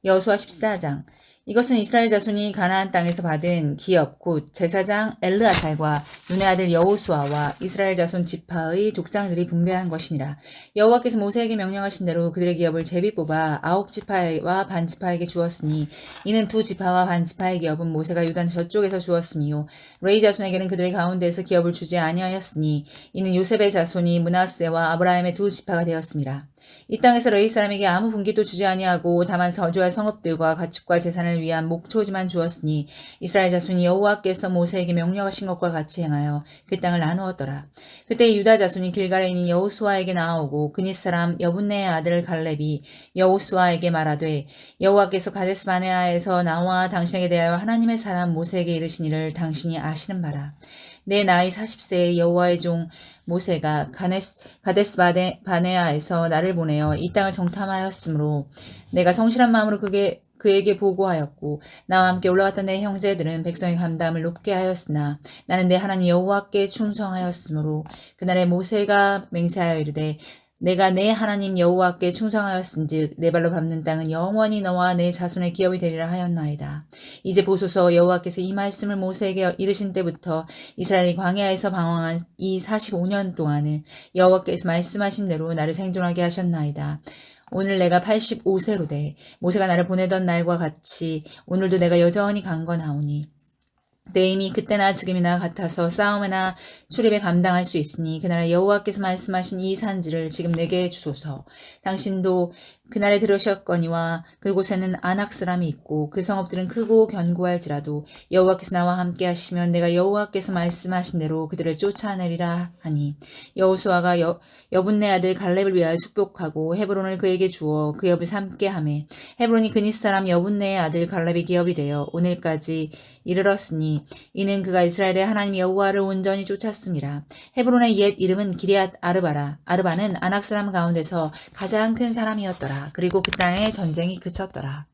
여호수아 14장. 이것은 이스라엘 자손이 가나안 땅에서 받은 기업 곧 제사장 엘르아살과 눈의 아들 여호수아와 이스라엘 자손 지파의 족장들이 분배한 것이니라. 여호와께서 모세에게 명령하신 대로 그들의 기업을 제비 뽑아 9지파와 반지파에게 주었으니 이는 2지파와 반지파의 기업은 모세가 요단 저쪽에서 주었으며 레위 자손에게는 그들의 가운데에서 기업을 주지 아니하였으니 이는 요셉의 자손이 므낫세와 아브라함의 2지파가 되었습니다. 이 땅에서 레위 사람에게 아무 분깃도 주지 아니하고 다만 거주할 성읍들과 가축과 재산을 위한 목초지만 주었으니 이스라엘 자손이 여호와께서 모세에게 명령하신 것과 같이 행하여 그 땅을 나누었더라. 그때 유다 자손이 길갈에 있는 여호수아에게 나아오고 그닛 사람 여분네의 아들 갈렙이 여호수아에게 말하되 여호와께서 가데스 바네아에서 나와 당신에게 대하여 하나님의 사람 모세에게 이르시니를 당신이 아시는 바라. 내 나이 40세의 여호와의 종 모세가 가데스 바네아에서 나를 보내어 이 땅을 정탐하였으므로 내가 성실한 마음으로 그에게 보고하였고 나와 함께 올라왔던 내 형제들은 백성의 감담을 높게 하였으나 나는 내 하나님 여호와께 충성하였으므로 그날에 모세가 맹세하여 이르되 내가 내 하나님 여호와께 충성하였은즉 내 발로 밟는 땅은 영원히 너와 내 자손의 기업이 되리라 하였나이다. 이제 보소서 여호와께서 이 말씀을 모세에게 이르신 때부터 이스라엘이 광야에서 방황한 이 45년 동안을 여호와께서 말씀하신 대로 나를 생존하게 하셨나이다. 오늘 내가 85세로 돼 모세가 나를 보내던 날과 같이 오늘도 내가 여전히 강건하오니 내 힘이 그때나 지금이나 같아서 싸움이나 출입에 감당할 수 있으니 그날에 여호와께서 말씀하신 이 산지를 지금 내게 주소서. 당신도 그날에 들으셨거니와 그곳에는 아낙 사람이 있고 그 성읍들은 크고 견고할지라도 여호와께서 나와 함께 하시면 내가 여호와께서 말씀하신 대로 그들을 쫓아내리라 하니 여호수아가 여분네 아들 갈렙을 위하여 축복하고 헤브론을 그에게 주어 그 엽을 삼게 하매 헤브론이 그닛 사람 여분네의 아들 갈렙의 기업이 되어 오늘까지 이르렀으니 이는 그가 이스라엘의 하나님 여호와를 온전히 쫓았습니다. 헤브론의 옛 이름은 기럇 아르바라. 아르바는 아낙 사람 가운데서 가장 큰 사람이었더라. 그리고 그 땅에 전쟁이 그쳤더라.